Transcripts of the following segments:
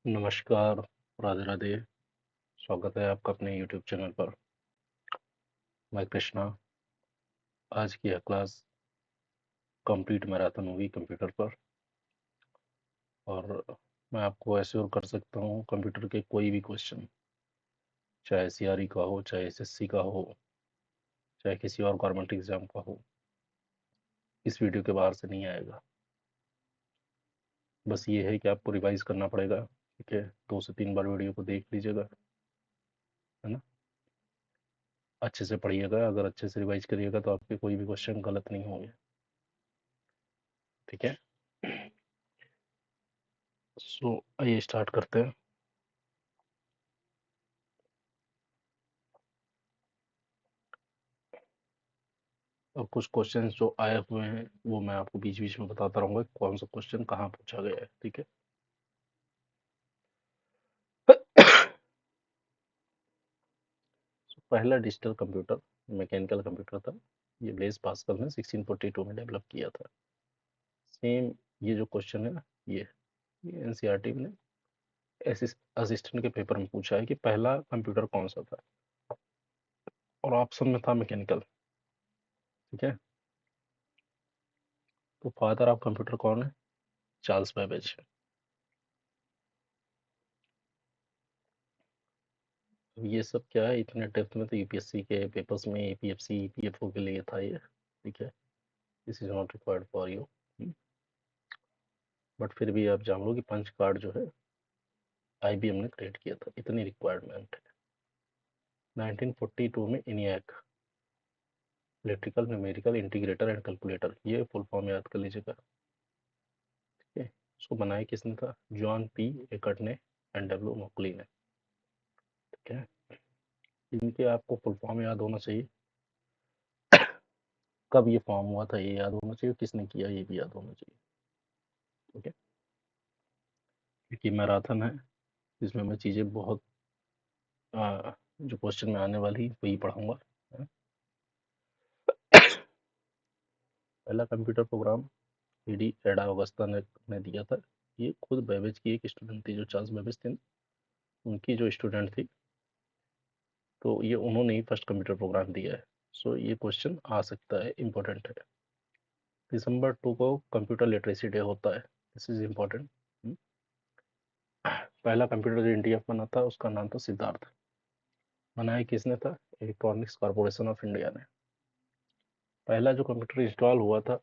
नमस्कार, राधे राधे। स्वागत है आपका अपने यूट्यूब चैनल पर। मैं कृष्णा। आज की यह क्लास कंप्लीट मैराथन होगी कंप्यूटर पर। और मैं आपको एश्योर कर सकता हूँ कंप्यूटर के कोई भी क्वेश्चन, चाहे सीआरई का हो, चाहे एसएससी का हो, चाहे किसी और गवर्नमेंट एग्जाम का हो, इस वीडियो के बाहर से नहीं आएगा। बस ये है कि आपको रिवाइज करना पड़ेगा। ठीक है, 2 से 3 बार वीडियो को देख लीजिएगा, है ना। अच्छे से पढ़िएगा, अगर अच्छे से रिवाइज करिएगा तो आपके कोई भी क्वेश्चन गलत नहीं होंगे। ठीक है। सो आइए स्टार्ट करते हैं। और कुछ क्वेश्चंस जो आए हुए हैं वो मैं आपको बीच बीच में बताता रहूंगा कि कौन सा क्वेश्चन कहाँ पूछा गया है। ठीक है। पहला डिजिटल कंप्यूटर मैकेनिकल कंप्यूटर था। ये ब्लेज पास्कल ने 1642 में डेवलप किया था। सेम ये जो क्वेश्चन है ना, ये एनसीईआरटी ने असिस्टेंट के पेपर में पूछा है कि पहला कंप्यूटर कौन सा था, और ऑप्शन में था मैकेनिकल। ठीक है। तो फादर ऑफ कंप्यूटर कौन है? चार्ल्स बेबेज है। अब ये सब क्या है, इतने डेप्थ में तो यूपीएससी के पेपर्स में एपीएफसी ईपीएफओ के लिए था ये। ठीक है। This is not required for you. But फिर भी आप जान लो कि पंच कार्ड जो है आईबीएम ने क्रिएट किया था, इतनी रिक्वायरमेंट है। 1942 में इनियाक electrical numerical integrator and calculator, ये फुल फॉर्म याद कर लीजिएगा। ठीक है। उसको बनाया किसने था? जॉन पी एकट ने एंड डब्ल्यू मोकली ने। ठीक है। इनके आपको फुल फॉर्म याद होना चाहिए, कब ये फॉर्म हुआ था ये याद होना चाहिए, किसने किया ये भी याद होना चाहिए। ठीक है। क्योंकि मैराथन है, इसमें मैं चीज़ें बहुत जो क्वेश्चन में आने वाली वही पढ़ाऊंगा। पहला कंप्यूटर प्रोग्राम ईडी एडा अगस्ता ने दिया था। ये खुद बेबेज की एक स्टूडेंट थी, जो चार्ल्स बेबेज थे, उनकी जो स्टूडेंट थी। तो ये उन्होंने ही फर्स्ट कंप्यूटर प्रोग्राम दिया है। सो ये क्वेश्चन आ सकता है, इम्पोर्टेंट है। दिसंबर 2 को कंप्यूटर लिटरेसी डे होता है। This is important. पहला कंप्यूटर जो इंडिया में बना था उसका नाम था सिद्धार्थ। बनाया किसने था? इलेक्ट्रॉनिक्स कॉर्पोरेशन ऑफ इंडिया ने। पहला जो कंप्यूटर इंस्टॉल हुआ था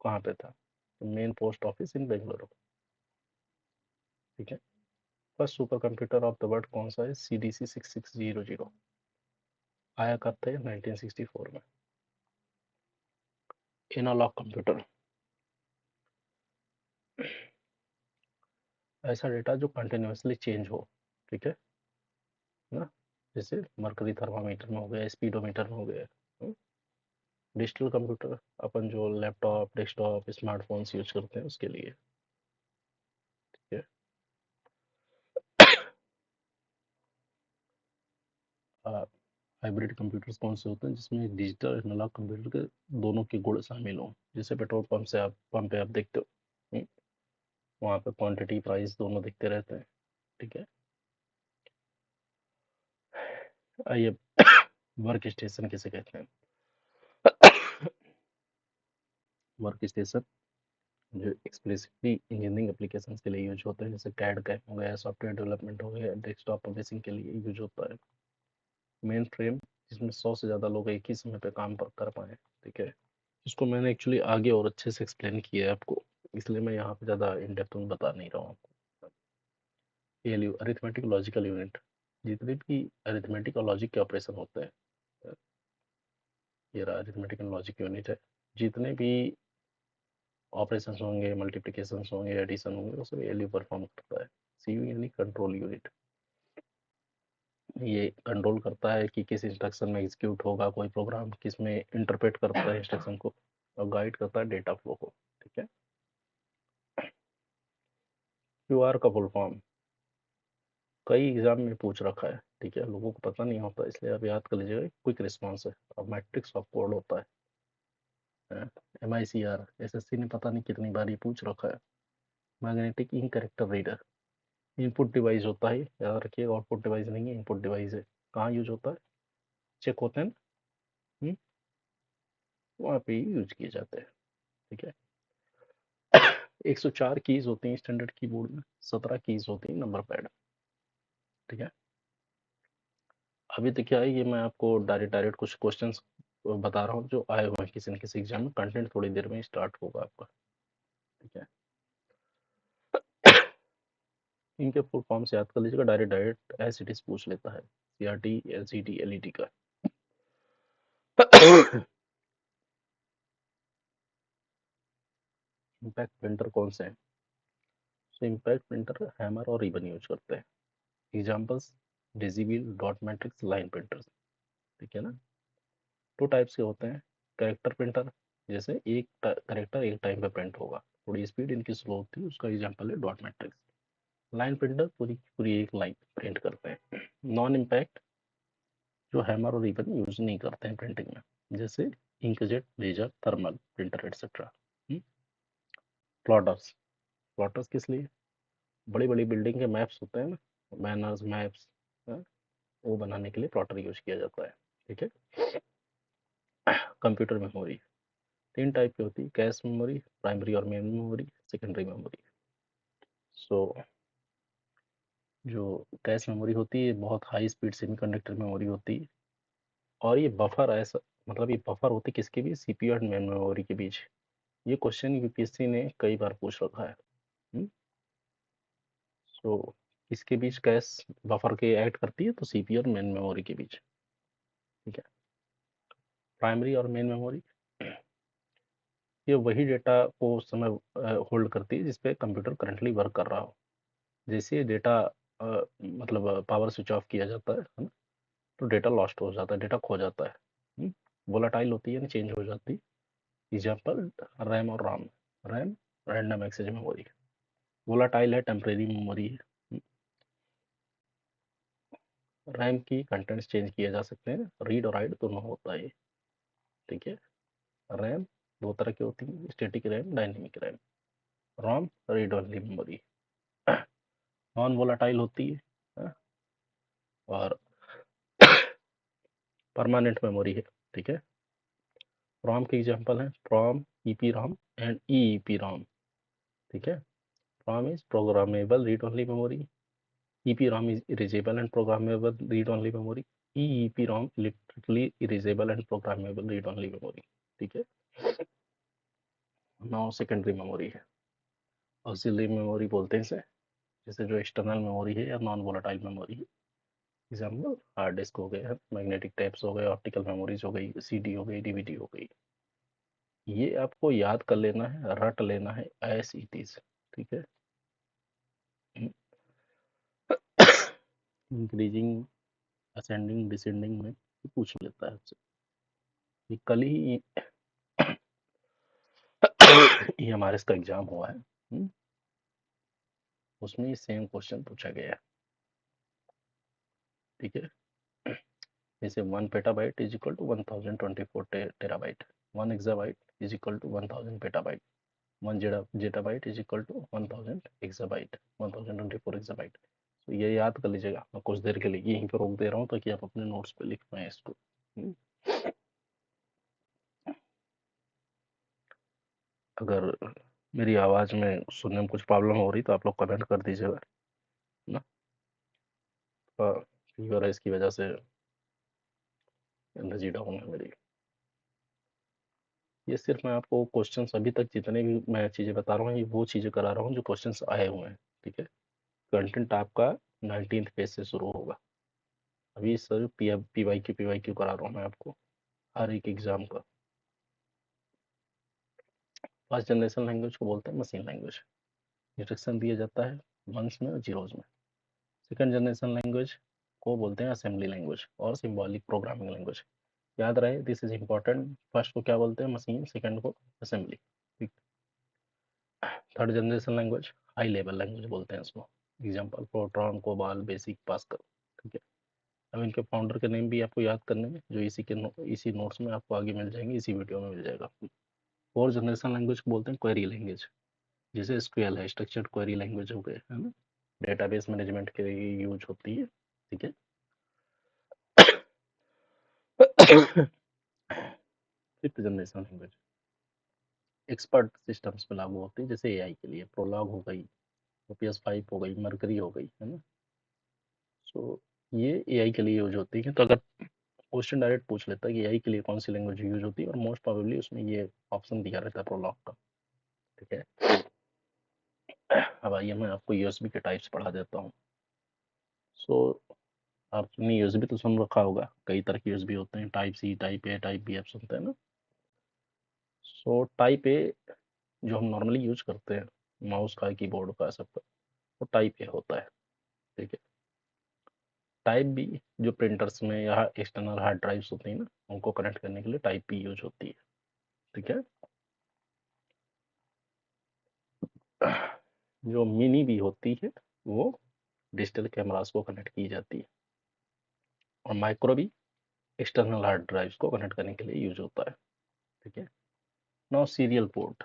कहाँ पे था? Main post office in Bengaluru. ठीक है। First super computer of the world कौन सा है? CDC 6600। आया कब था? 1964 में। एनालॉग कंप्यूटर, ऐसा डेटा जो कंटिन्यूसली चेंज हो। ठीक है ना। जैसे मरकरी थर्मामीटर में हो गया, स्पीडोमीटर में हो गया। डिजिटल कंप्यूटर अपन जो लैपटॉप डेस्कटॉप स्मार्टफोन्स यूज करते हैं उसके लिए। ठीक है। हाइब्रिड कंप्यूटर्स कौन से होते हैं? जिसमें डिजिटल एनालॉग कंप्यूटर के दोनों के गुण शामिल हों। जैसे पेट्रोल पंप पे आप देखते हो, वहाँ पे क्वांटिटी प्राइस दोनों दिखते रहते हैं। ठीक है। आइए, वर्क स्टेशन किसे कहते हैं? वर्क स्टेशन जो एक्सप्लिसिटली इंजीनियरिंग एप्लीकेशन के लिए यूज होते हैं, जैसे कैड कैम हो गया, सॉफ्टवेयर डेवलपमेंट हो गया, डेस्कटॉप पब्लिशिंग के लिए यूज होता है। मेन फ्रेम, जिसमें 100 से ज़्यादा लोग एक ही समय पे काम पर कर पाए। ठीक है। इसको मैंने एक्चुअली आगे और अच्छे से एक्सप्लेन किया है आपको, इसलिए मैं यहाँ पे ज़्यादा इन डेप्थ में बता नहीं रहा हूँ आपको। ALU अरिथमेटिक लॉजिकल यूनिट, जितने भी अरिथमेटिक और लॉजिक के ऑपरेशन होते हैं, ये रहा अरिथमेटिक एंड लॉजिक यूनिट है। जितने भी ऑपरेशन होंगे, मल्टीप्लिकेशन होंगे, एडिशन होंगे, वो सब ALU परफॉर्म करता है। CU यानी कंट्रोल यूनिट। ये कंट्रोल करता है कि किस इंस्ट्रक्शन में एग्जीक्यूट होगा कोई प्रोग्राम, किस में इंटरप्रेट करता है इंस्ट्रक्शन को, और गाइड करता है डेटा फ्लो को। ठीक है। QR का फुल फॉर्म कई एग्जाम में पूछ रखा है। ठीक है। लोगों को पता नहीं होता, इसलिए आप याद कर लीजिएगा। क्विक रिस्पॉन्स है और मैट्रिक्स ऑफ कोड होता है। MICR SSC ने पता नहीं कितनी बार ये पूछ रखा है। Magnetic ink character reader, input device होता है, याद रखिएगा, आउटपुट डिवाइस नहीं है, इनपुट डिवाइस है। कहाँ यूज होता है? चेक होते हैं ना, वहाँ पे ही यूज किए जाते हैं। ठीक है। 104 कीज होती हैं स्टैंडर्ड कीबोर्ड में, 17 कीज होती हैं नंबर पैड। ठीक है। अभी तो क्या है, ये मैं आपको डायरेक्ट डायरेक्ट कुछ क्वेश्चंस बता रहा हूँ जो आए हुए हैं किसी न किसी एग्जाम में। कंटेंट थोड़ी देर में स्टार्ट होगा आपका। ठीक है। इनके फुल फॉर्म से याद कर लीजिएगा, direct direct as it is पूछ लेता है, सीआरटी, एलसीडी, एलईडी का। इम्पैक्ट प्रिंटर कौन से हैं? तो इम्पैक्ट प्रिंटर हैमर और रिबन यूज करते हैं। Examples, daisy wheel, dot matrix, line printers. ठीक है ना। टू टाइप्स के होते हैं। करेक्टर प्रिंटर, जैसे एक करेक्टर एक टाइम पे प्रिंट होगा, थोड़ी स्पीड इनकी स्लो होती है, उसका एग्जाम्पल है डॉट मैट्रिक्स। लाइन प्रिंटर पूरी पूरी एक लाइन प्रिंट करते हैं। नॉन इम्पैक्ट, जो हैमर और रिबन यूज नहीं करते हैं प्रिंटिंग में, जैसे inkjet, laser, thermal printer etcetera. Plotters, plotters किस लिए? बड़ी बड़ी बिल्डिंग के मैप्स होते हैं ना, बैनर्स, मैप्स, वो बनाने के लिए प्लॉटर यूज किया जाता है। ठीक है। कंप्यूटर मेमोरी 3 टाइप की होती है, कैश मेमोरी, प्राइमरी और मेन मेमोरी, सेकेंडरी मेमोरी। सो जो कैश मेमोरी होती है बहुत हाई स्पीड सेमीकंडक्टर मेमोरी होती है, और ये बफर ऐसा, मतलब ये बफर होती है किसके बीच? सीपीयू और मेन मेमोरी के बीच। ये क्वेश्चन यूपीएससी ने कई बार पूछ रखा है। सो इसके बीच कैश बफर के ऐड करती है, तो सीपीयू और मेन मेमोरी के बीच। ठीक है। प्राइमरी और मेन मेमोरी, ये वही डेटा को उस समय होल्ड करती है जिसपे कंप्यूटर करंटली वर्क कर रहा हो। जैसे ये डेटा मतलब पावर स्विच ऑफ किया जाता है ना, तो डेटा लॉस्ट हो जाता है, डेटा खो जाता है, वोलाटाइल होती है, यानी चेंज हो जाती है। एग्जाम्पल, रैम और ROM. RAM random access memory, volatile है, टेम्परेरी मेमोरी है। रैम की कंटेंट्स चेंज किए जा सकते हैं, रीड और राइट दोनों होता है। ठीक है। रैम दो तरह की होती है, static RAM, dynamic RAM. ROM read only memory, non volatile होती है, और परमानेंट मेमोरी है। ठीक है। रोम के एग्जांपल हैं PROM, EPROM and EEPROM. ठीक है। ROM is programmable read only memory, EPROM is erasable and programmable read only memory, EEPROM electrically erasable and programmable read only memory. ठीक है। Now secondary memory है, auxiliary memory बोलते हैं इसे, जैसे जो एक्सटर्नल मेमोरी है या नॉन वोलाटाइल मेमोरी है। एग्जाम्पल, हार्ड डिस्क हो गए, मैग्नेटिक टैप्स हो गए, ऑप्टिकल मेमोरीज हो गई, सीडी हो गई, डीवीडी हो गई। ये आपको याद कर लेना है, रट लेना है एस इट इज। ठीक है। इंक्रीजिंग, असेंडिंग, डिसेंडिंग में पूछ लेता है आपसे। ये कल ही ये हमारे इसका एग्जाम हुआ है, उसमें सेम क्वेश्चन पूछा गया है। ठीक है। जैसे 1 petabyte is equal to 1024 terabyte, 1 exabyte is equal to 1000 petabyte, 1 zettabyte is equal to 1000 exabyte, 1024 exabyte. तो ये याद कर लीजिएगा, मैं कुछ देर के लिए यहीं पर रोक दे रहा हूँ ताकि आप अपने नोट्स पे लिख पाएं इसको। अगर मेरी आवाज़ में सुनने में कुछ प्रॉब्लम हो रही तो आप लोग कमेंट कर दीजिएगा ना। फीवर है, इसकी वजह से एनर्जी डाउन है मेरी। ये सिर्फ मैं आपको क्वेश्चंस अभी तक जितने भी मैं चीज़ें बता रहा हूँ, ये वो चीज़ें करा रहा हूँ जो क्वेश्चंस आए हुए हैं। ठीक है। कंटेंट आपका 19th पेज से शुरू होगा। अभी सर पी वाई क्यू करा रहा हूँ मैं आपको हर एक एग्जाम का। फर्स्ट जनरेशन लैंग्वेज को बोलते हैं मशीन लैंग्वेज, इंस्ट्रक्शन दिया जाता है वंस में और जीरोज में। सेकंड जनरेशन लैंग्वेज को बोलते हैं असेंबली लैंग्वेज और सिंबॉलिक प्रोग्रामिंग लैंग्वेज। याद रहे, दिस इज इंपॉर्टेंट। फर्स्ट को क्या बोलते हैं? मशीन, सेकंड को असेंबली। ठीक। Third generation language high level language बोलते हैं इसको। Example, Fortran, COBOL, BASIC, Pascal. ठीक है। अब इनके फाउंडर के नेम भी आपको याद करने में, जो इसी नोट्स में आपको आगे मिल जाएंगे, इसी वीडियो में मिल जाएगा। फोर्थ जनरेशन लैंग्वेज को बोलते हैं क्वेरी लैंग्वेज, जैसे एसक्यूएल है, स्ट्रक्चर्ड क्वेरी लैंग्वेज हो गए, है ना। डेटाबेस मैनेजमेंट के लिए यूज होती है, ठीक है। Fifth generation language expert systems पे लागू होती है, जैसे एआई के लिए प्रोलॉग हो गई, ओपीएस 5 हो गई, मरकरी हो गई, है ना। सो ये एआई के लिए यूज होती है। तो अगर क्वेश्चन डायरेक्ट पूछ लेता है कि एआई के लिए कौन सी लैंग्वेज यूज होती है, और मोस्ट प्रोबेबली उसमें ये ऑप्शन दिया रहता है प्रोलॉग का, ठीक है। अब आइए मैं आपको यूएसबी के टाइप्स पढ़ा देता हूँ। सो आपने यूएसबी तो सुन रखा होगा, कई तरह के यूएसबी होते हैं, type C, type A, type B, आप सुनते हैं ना। सो टाइप ए जो हम नॉर्मली यूज करते हैं, माउस का, कीबोर्ड का, सबका, वो टाइप ए होता है, ठीक है। टाइप बी जो प्रिंटर्स में या एक्सटर्नल हार्ड ड्राइव्स होती हैं ना, उनको कनेक्ट करने के लिए टाइप बी यूज होती है, ठीक है। जो मिनी बी होती है वो डिजिटल कैमरास को कनेक्ट की जाती है, और micro B external hard drives को कनेक्ट करने के लिए यूज होता है, ठीक है। नाउ सीरियल पोर्ट,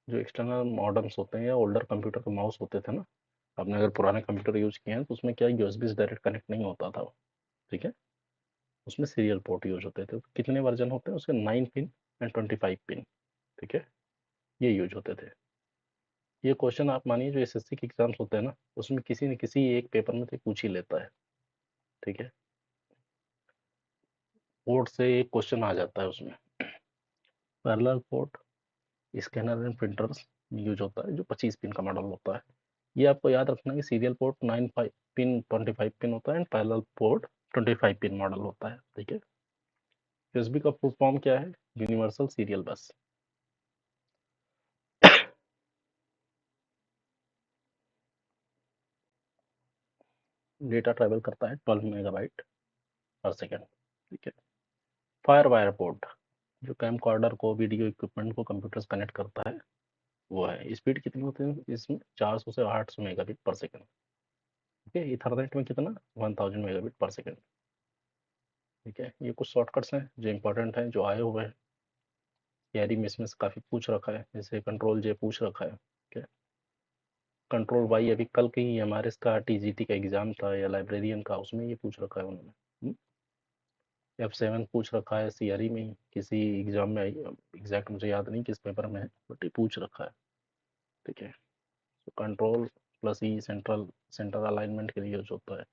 जो एक्सटर्नल मॉडेम्स होते हैं या ओल्डर कंप्यूटर के माउस होते थे ना, आपने अगर पुराने कंप्यूटर यूज किए हैं तो उसमें क्या यूएसबी से डायरेक्ट कनेक्ट नहीं होता था, ठीक है। उसमें सीरियल पोर्ट यूज होते थे। कितने वर्जन होते हैं उसके? 9 पिन एंड 25 पिन, ठीक है, ये यूज होते थे। ये क्वेश्चन आप मानिए जो एसएससी के एग्जाम्स होते हैं ना, उसमें किसी न किसी एक पेपर में से पूछ ही लेता है, ठीक है। पोर्ट से एक क्वेश्चन आ जाता है उसमें। Parallel port scanner and printers use होता है, जो 25 पिन का मॉडल होता है। ये आपको याद रखना है कि सीरियल पोर्ट 9 पिन 25 पिन होता है, and parallel port 25 pin model होता है, ठीक है। यूएसबी का फुल फॉर्म क्या है? यूनिवर्सल सीरियल बस। डेटा ट्रेवल करता है 12 मेगाबाइट पर सेकेंड, ठीक है। फायर वायर पोर्ट जो कैम कॉर्डर को, वीडियो इक्विपमेंट को कंप्यूटर से कनेक्ट करता है, वो है। स्पीड कितनी होती है इसमें? 400 से 800 मेगाबिट पर सेकेंड, ठीक है। इथरनेट में कितना? 1000 मेगाबिट पर सेकेंड, ठीक है। ये कुछ शॉर्टकट्स हैं जो इंपॉर्टेंट हैं, जो आए हुए हैं थियरी में, इसमें से काफ़ी पूछ रखा है, जैसे कंट्रोल जे पूछ रखा है, ठीक है। कंट्रोल वाई अभी कल के ही हमारे इसका टीजीटी का एग्जाम था या लाइब्रेरियन का, उसमें ये पूछ रखा है उन्होंने। F7 पूछ रखा है सीआरई में ही, किसी एग्जाम में आई, एग्जैक्ट मुझे याद नहीं किस पेपर में है, बट ये पूछ रखा है, ठीक है। तो कंट्रोल प्लस ई सेंट्रल, सेंटर अलाइनमेंट के लिए यूज होता है।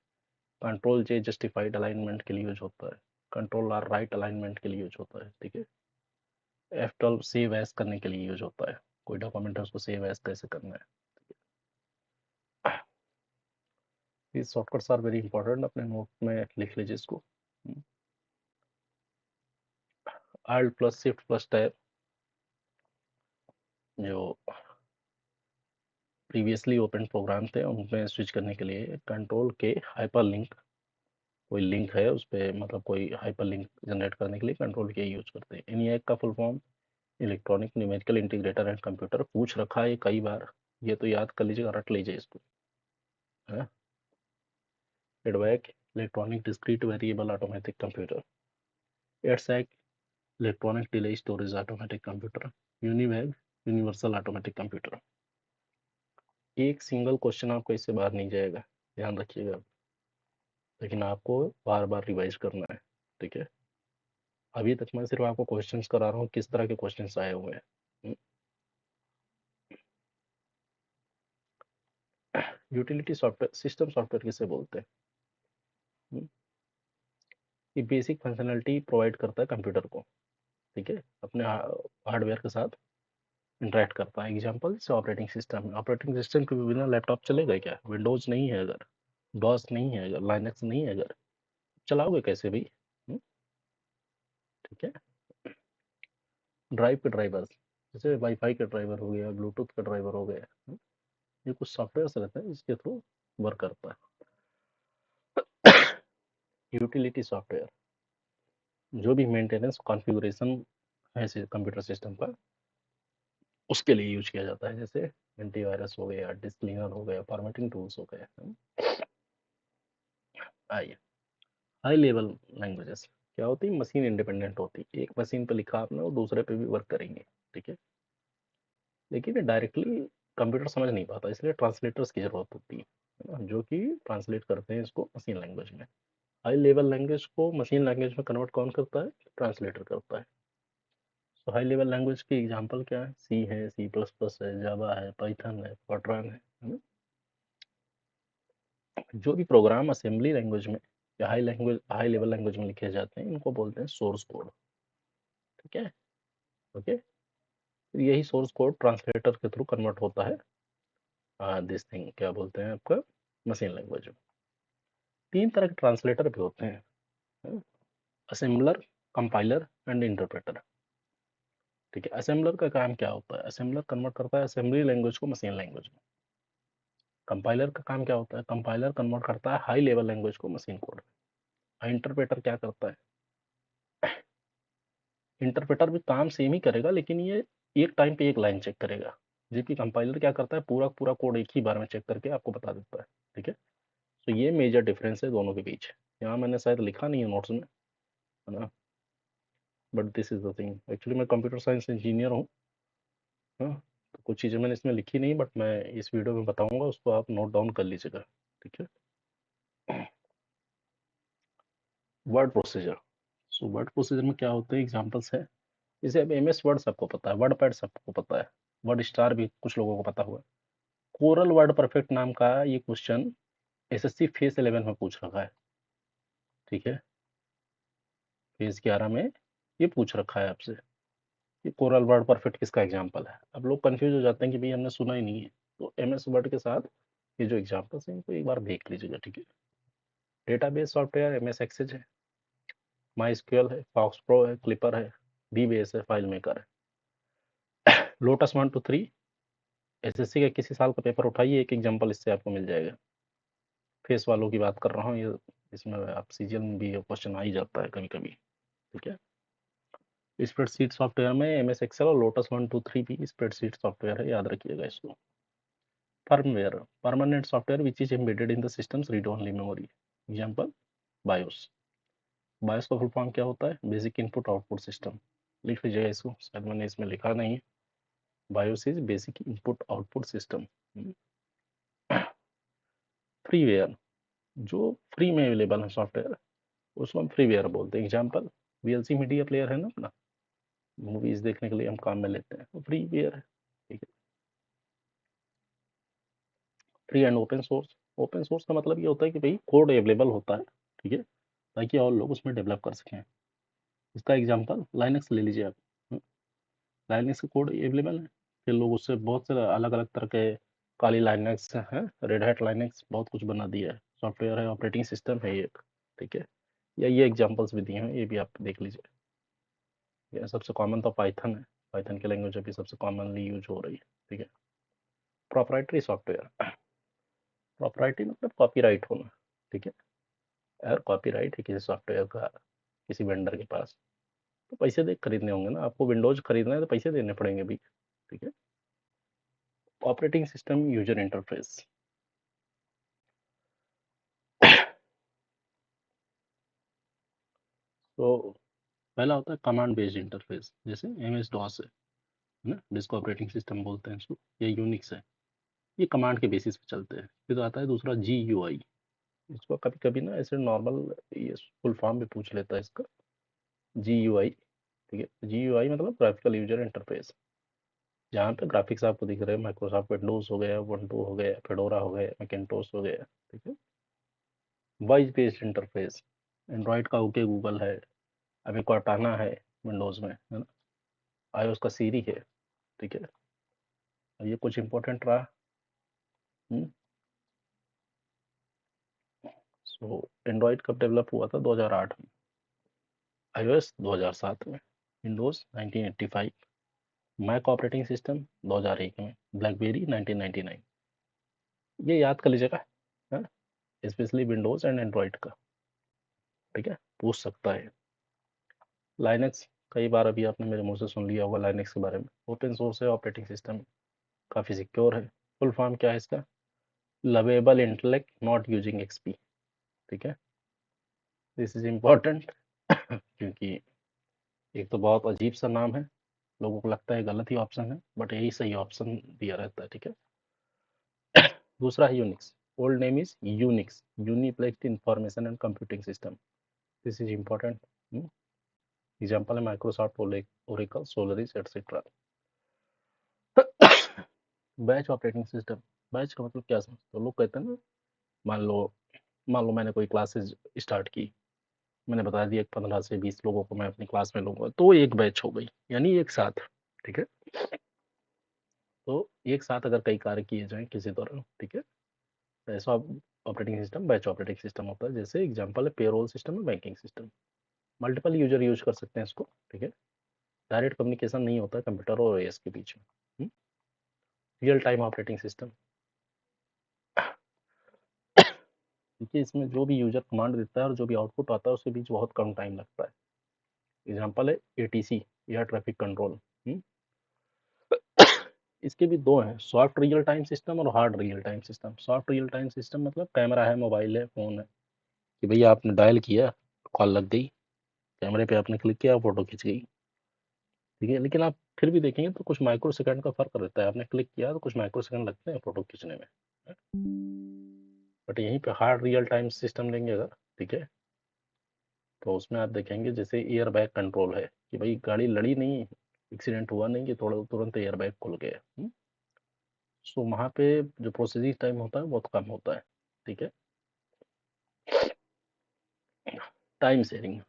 कंट्रोल जे जस्टिफाइड अलाइनमेंट के लिए यूज होता है। कंट्रोल आर राइट अलाइनमेंट के लिए यूज होता है, ठीक है। F12 सेव एज करने के लिए यूज होता है, कोई डॉक्यूमेंट है उसको सेव एज कैसे करना है। these shortcuts are very important, अपने नोट में लिख लीजिए इसको। Alt plus shift plus tab जो प्रीवियसली ओपन प्रोग्राम थे उनमें स्विच करने के लिए, कंट्रोल के हाइपर लिंक, कोई लिंक है उस पर, मतलब कोई हाइपर लिंक जनरेट करने के लिए कंट्रोल के यूज करते हैं। ENIAC का full form electronic numerical integrator and computer, पूछ रखा है कई बार, ये तो याद कर लीजिएगा, रट लीजिए इसको, है। EDVAC electronic discrete variable automatic computer. EDSAC electronic delay storage automatic computer. UNIVAC universal automatic computer. एक सिंगल क्वेश्चन आपको इससे बाहर नहीं जाएगा, ध्यान रखिएगा, लेकिन आपको बार बार रिवाइज करना है, ठीक है। अभी तक मैं सिर्फ आपको क्वेश्चंस करा रहा हूँ, किस तरह के क्वेश्चंस आए हुए हैं। यूटिलिटी सॉफ्टवेयर, सिस्टम सॉफ्टवेयर किसे बोलते हैं? हम्म, ये बेसिक फंक्शनलिटी प्रोवाइड करता है कंप्यूटर को, ठीक है, अपने हार्डवेयर के साथ इंटरेक्ट करता है। एग्जाम्पल जैसे ऑपरेटिंग सिस्टम, ऑपरेटिंग सिस्टम के बिना लैपटॉप चलेगा क्या? विंडोज नहीं है अगर, डॉस नहीं है अगर, लाइनक्स नहीं है अगर, चलाओगे कैसे भाई? ठीक है। ड्राइव के ड्राइवर्स, जैसे वाईफाई का ड्राइवर हो गया, ब्लूटूथ का ड्राइवर हो गया, ये कुछ सॉफ्टवेयर रहते हैं जिसके थ्रू वर्क करता है। यूटिलिटी सॉफ्टवेयर जो भी मेंटेनेंस कॉन्फ़िगरेशन है कंप्यूटर सिस्टम का, उसके लिए यूज किया जाता है, जैसे एंटीवायरस हो गया, डिस्क क्लीनर हो गया, फॉर्मेटिंग टूल्स हो गए। आइए, हाई लेवल लैंग्वेजेस क्या होती है? मशीन इंडिपेंडेंट होती है, एक मशीन पे लिखा आपने वो दूसरे पे भी वर्क करेंगे, ठीक है। लेकिन डायरेक्टली कंप्यूटर समझ नहीं पाता, इसलिए ट्रांसलेटर्स की ज़रूरत होती है ना, जो कि ट्रांसलेट करते हैं इसको मशीन लैंग्वेज में। हाई लेवल लैंग्वेज को मशीन लैंग्वेज में कन्वर्ट कौन करता है? ट्रांसलेटर करता है। तो हाई लेवल लैंग्वेज की एग्जांपल क्या है? सी है, सी प्लस प्लस है, जावा है, पाइथन है, फॉर्ट्रान है ना? जो भी प्रोग्राम असेंबली लैंग्वेज में या हाई लेवल लैंग्वेज में लिखे जाते हैं, इनको बोलते हैं सोर्स कोड। ठीक है, ओके। तो यही सोर्स कोड ट्रांसलेटर के थ्रू कन्वर्ट होता है दिस थिंग, क्या बोलते हैं आपका, मशीन लैंग्वेज में। 3 तरह के ट्रांसलेटर भी होते हैं, असेंबलर, कंपाइलर एंड इंटरप्रेटर। ठीक है, असेंबलर का काम क्या होता है? असेंबलर कन्वर्ट करता है असेंबली लैंग्वेज को मशीन लैंग्वेज में। कंपाइलर का काम क्या होता है? कंपाइलर कन्वर्ट करता है हाई लेवल लैंग्वेज को मशीन कोड में। इंटरप्रेटर क्या करता है? इंटरप्रेटर भी काम सेम ही करेगा, लेकिन ये एक टाइम पे एक लाइन चेक करेगा, जबकि कंपाइलर क्या करता है? पूरा पूरा कोड एक ही बार में चेक करके आपको बता देता है। ठीक है, तो ये मेजर डिफरेंस है दोनों के बीच। यहाँ मैंने शायद लिखा नहीं है नोट्स में, है ना, but this is the thing. Actually मैं कंप्यूटर साइंस इंजीनियर हूँ, हाँ, तो कुछ चीज़ें मैंने इसमें लिखी नहीं, बट मैं इस वीडियो में बताऊंगा, उसको आप नोट डाउन कर लीजिएगा। ठीक है, word procedure. So word procedure में क्या होते हैं? एग्जांपल्स है, जैसे अब एम एस वर्ड सबको पता है, वर्ड पैड सबको पता है, वर्ड स्टार भी कुछ लोगों को पता हुआ है। कोरल वर्ड परफेक्ट नाम का ये क्वेश्चन एसएससी फेज 11 में पूछ रखा है। ठीक है, फेज 11 में ये पूछ रखा है आपसे, ये कोरल वर्ड परफेक्ट किसका एग्जाम्पल है। अब लोग कंफ्यूज हो जाते हैं कि भाई हमने सुना ही नहीं है, तो एम एस वर्ड के साथ ये जो एग्जाम्पल्स हैं इनको एक बार देख लीजिएगा। ठीक है, database software M S access है, माई स्क्यूएल है, फॉक्स प्रो है, क्लिपर है, डी बेस है, फाइल मेकर है। लोटस 1 2 3 एसएससी का किसी साल का पेपर उठाइए, एक एग्जाम्पल इससे आपको मिल जाएगा। फेस वालों की बात कर रहा हूँ, ये इसमें आप सीजीएल में भी क्वेश्चन आ ही जाता है कभी कभी। ठीक है, स्प्रेडशीट सॉफ्टवेयर में एम एस एक्सेल और लोटस 1 2 3 भी स्प्रेडशीट सॉफ्टवेयर है, याद रखिएगा इसको। Firmware, permanent software which is embedded in the systems read only memory. Example BIOS. BIOS का फुल फॉर्म क्या होता है? Basic input output system. लिख लीजिएगा इसको, शायद मैंने इसमें लिखा नहीं है। BIOS is basic input output system. Freeware, जो फ्री में अवेलेबल है सॉफ्टवेयर, उसको हम फ्रीवेयर बोलते हैं। एग्जाम्पल वीएलसी मीडिया प्लेयर है ना अपना, मूवीज देखने के लिए हम काम में लेते हैं, वो फ्रीवेयर है। ठीक है, free and open source. Open source का मतलब ये होता है कि भाई कोड अवेलेबल होता है, ठीक है, ताकि और लोग उसमें डेवलप कर सकें। इसका एग्जांपल लाइनक्स ले लीजिए आप। लाइनक्स का कोड अवेलेबल है, फिर लोग उससे बहुत सारे अलग अलग तरह के, काली लाइनक्स है, रेड हैट लाइनक्स, बहुत कुछ बना दिया है। सॉफ्टवेयर है, ऑपरेटिंग सिस्टम है ये एक। ठीक है, या ये एग्जांपल्स भी दिए हैं, ये भी आप देख लीजिए। ये सबसे कॉमन तो पाइथन है, पाइथन की लैंग्वेज अभी सबसे कॉमनली यूज हो रही है। ठीक है, प्रोप्राइटरी सॉफ्टवेयर। प्रॉपर्टी मतलब कॉपीराइट होना। ठीक है, अगर कॉपीराइट है किसी सॉफ्टवेयर का किसी वेंडर के पास, तो पैसे दे खरीदने होंगे ना, आपको विंडोज खरीदना है तो पैसे देने पड़ेंगे भी। ठीक है, ऑपरेटिंग सिस्टम यूजर इंटरफेस। तो पहला होता है कमांड बेस्ड इंटरफेस, जैसे एम एस डॉस है ना, जिसको ऑपरेटिंग सिस्टम बोलते हैं इसको, या यूनिक्स है, ये कमांड के बेसिस पे चलते हैं। फिर आता है दूसरा जी यू आई, इसको कभी कभी ना ऐसे नॉर्मल ये फुल फॉर्म भी पूछ लेता है इसका, जी यू आई। ठीक है, जी यू आई मतलब ग्राफिकल यूजर इंटरफेस, जहाँ पे ग्राफिक्स आपको दिख रहे हैं, माइक्रोसॉफ्ट विंडोज हो गया, ubuntu हो गया, फेडोरा हो गया, मैकिन्टोश हो गया। ठीक है, वॉइस बेस्ड इंटरफेस, एंड्रॉइड का ओके गूगल है, अभी कॉर्टाना है विंडोज में, है ना, iOS का सीरी है। ठीक है, और ये कुछ इंपॉर्टेंट रहा। सो एंड्रॉइड कब डेवलप हुआ था? 2008 में, iOS 2007 में, विंडोज 1985, मैक ऑपरेटिंग सिस्टम 2001 में, ब्लैकबेरी 1999। ये याद कर लीजिएगा, स्पेशली विंडोज एंड एंड्रॉइड का। ठीक है, पूछ सकता है। लाइनक्स, कई बार अभी आपने मेरे मुंह से सुन लिया होगा लाइनक्स के बारे में, ओपन सोर्स है, ऑपरेटिंग सिस्टम काफ़ी सिक्योर है। फुल फॉर्म क्या है इसका? Lovable intellect not using XP. ठीक है, दिस इज इम्पॉर्टेंट क्योंकि एक तो बहुत अजीब सा नाम है, लोगों को लगता है गलत ही ऑप्शन है, बट यही सही ऑप्शन दिया रहता है, ठीक है। दूसरा है Unix. Old name is Unix, Uniplex information and computing system. This is important. Example है Microsoft, Oracle, Solaris etcetera. Batch operating system. Batch का मतलब क्या समझते हो? लोग कहते हैं ना, मान लो मैंने कोई क्लासेज स्टार्ट की, मैंने बता दिया 15 से 20 लोगों को मैं अपनी क्लास में लूंगा, तो एक बैच हो गई, यानी एक साथ, ठीक है। तो एक साथ अगर कई कार्य किए जाएं किसी तरह, ठीक है, तो ऐसा operating system batch operating system होता है। जैसे एग्जांपल है पेरोल सिस्टम है, banking system. Multiple user use कर सकते हैं इसको, ठीक है। डायरेक्ट कम्युनिकेशन नहीं होता है कंप्यूटर और ओएस के बीच में। रियल टाइम ऑपरेटिंग सिस्टम, देखिए इसमें जो भी यूजर कमांड देता है और जो भी आउटपुट आता है उसके बीच बहुत कम टाइम लगता है। एग्जांपल है एटीसी, एयर ट्रैफिक कंट्रोल। इसके भी दो हैं, सॉफ्ट रियल टाइम सिस्टम और hard real time system. Soft real time system मतलब कैमरा है, मोबाइल है, फोन है, कि भैया आपने डायल किया, कॉल लग गई, कैमरे पे आपने क्लिक किया, फोटो खिंच गई, ठीक है। लेकिन आप फिर भी देखेंगे तो कुछ माइक्रो सेकंड का फर्क रहता है। आपने क्लिक किया तो कुछ माइक्रो सेकंड लगते हैं फोटो खींचने में, बट यहीं पे हार्ड रियल टाइम सिस्टम लेंगे अगर, ठीक है, तो उसमें आप देखेंगे जैसे एयर बैग कंट्रोल है, कि भाई गाड़ी लड़ी नहीं, एक्सीडेंट हुआ नहीं कि थोड़ा तुरंत एयर बैग खुल गया। सो वहाँ पे जो प्रोसेसिंग टाइम होता है बहुत कम होता है, ठीक है। Time sharing.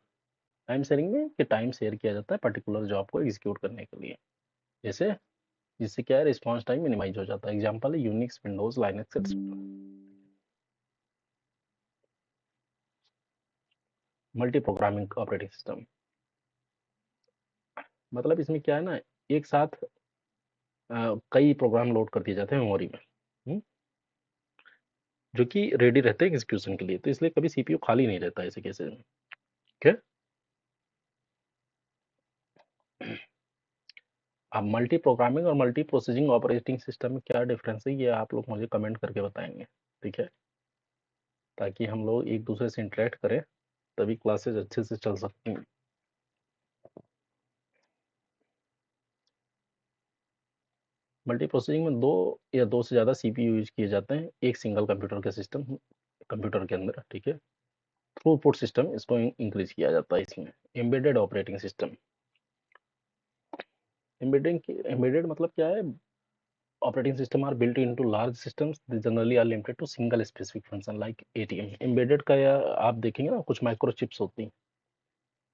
टाइम शेयरिंग में कि टाइम शेयर किया जाता है पर्टिकुलर जॉब को एग्जीक्यूट करने के लिए, जैसे जिससे क्या है रिस्पॉन्स टाइम मिनिमाइज हो जाता है। एग्जांपल है Unix, Windows, Linux etcetera. Multi programming operating system, मतलब इसमें क्या है ना, एक साथ कई प्रोग्राम लोड कर दिए जाते हैं मेमोरी में, हम्म, जो कि रेडी रहते हैं एग्जीक्यूशन के लिए, तो इसलिए कभी सीपीयू खाली नहीं रहता है ऐसे केसेस में, ठीक है। अब मल्टी प्रोग्रामिंग और मल्टी प्रोसेसिंग ऑपरेटिंग सिस्टम में क्या डिफरेंस है, ये आप लोग मुझे कमेंट करके बताएंगे, ठीक है, ताकि हम लोग एक दूसरे से इंटरेक्ट करें, तभी क्लासेस अच्छे से चल सकती हैं। मल्टी प्रोसेसिंग में दो या दो से ज़्यादा सीपीयू यूज किए जाते हैं एक सिंगल कंप्यूटर के सिस्टम, कंप्यूटर के अंदर, ठीक है। थ्रूपुट सिस्टम इसको इंक्रीज किया जाता है इसमें। Embedded operating system. एम्बेडेड मतलब क्या है, operating system are built into large systems, they generally are limited to single specific function like ATM. Embedded का या आप देखेंगे ना कुछ माइक्रोचिप्स होती हैं,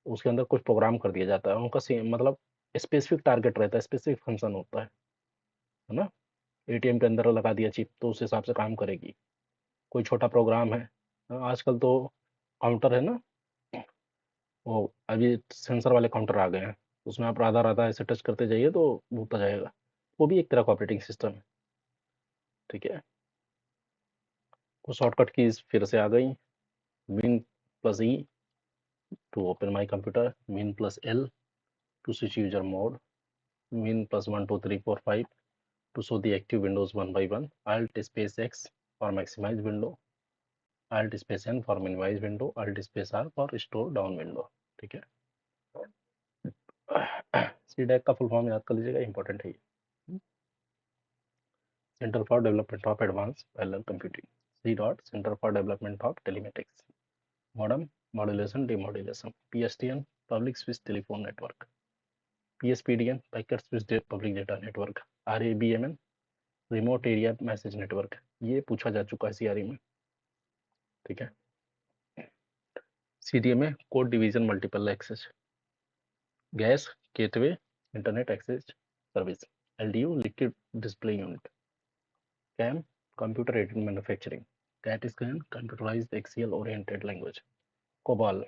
उसके अंदर कुछ प्रोग्राम कर दिया जाता है, उनका मतलब स्पेसिफिक टारगेट रहता है, स्पेसिफिक फंक्शन होता है ना। एटीएम के अंदर लगा दिया चिप तो उस हिसाब से काम करेगी। कोई छोटा प्रोग्राम है, आजकल तो काउंटर है ना, वो अभी सेंसर वाले काउंटर आ गए हैं, उसमें आप आधा आधा ऐसे टच करते जाइए तो होता जाएगा, वो भी एक तरह का ऑपरेटिंग सिस्टम है, ठीक है। तो शॉर्टकट कीज फिर से आ गई, win plus E to open my computer, win plus L to switch user mode, win plus 1 2 3 4 5 to show the active windows one by one, alt space X for maximize window, alt space N for minimize window, alt space R for store down window, ठीक है। C DAC का full form याद कर लीजिएगा, important है ये। Centre for development of advance parallel computing, C dot centre for development of telematics. Modem, modulation, demodulation. PSTN, public switch telephone network. PSPDN, packet switch public data network. RABMN, remote area message network. ये पूछा जा चुका है CRE में, ठीक है। CDMA, code division multiple access. GIAS, gateway, internet access service. LDU, liquid display unit. CAM, computer aided manufacturing. CAT scan, computerised axial oriented language. COBOL,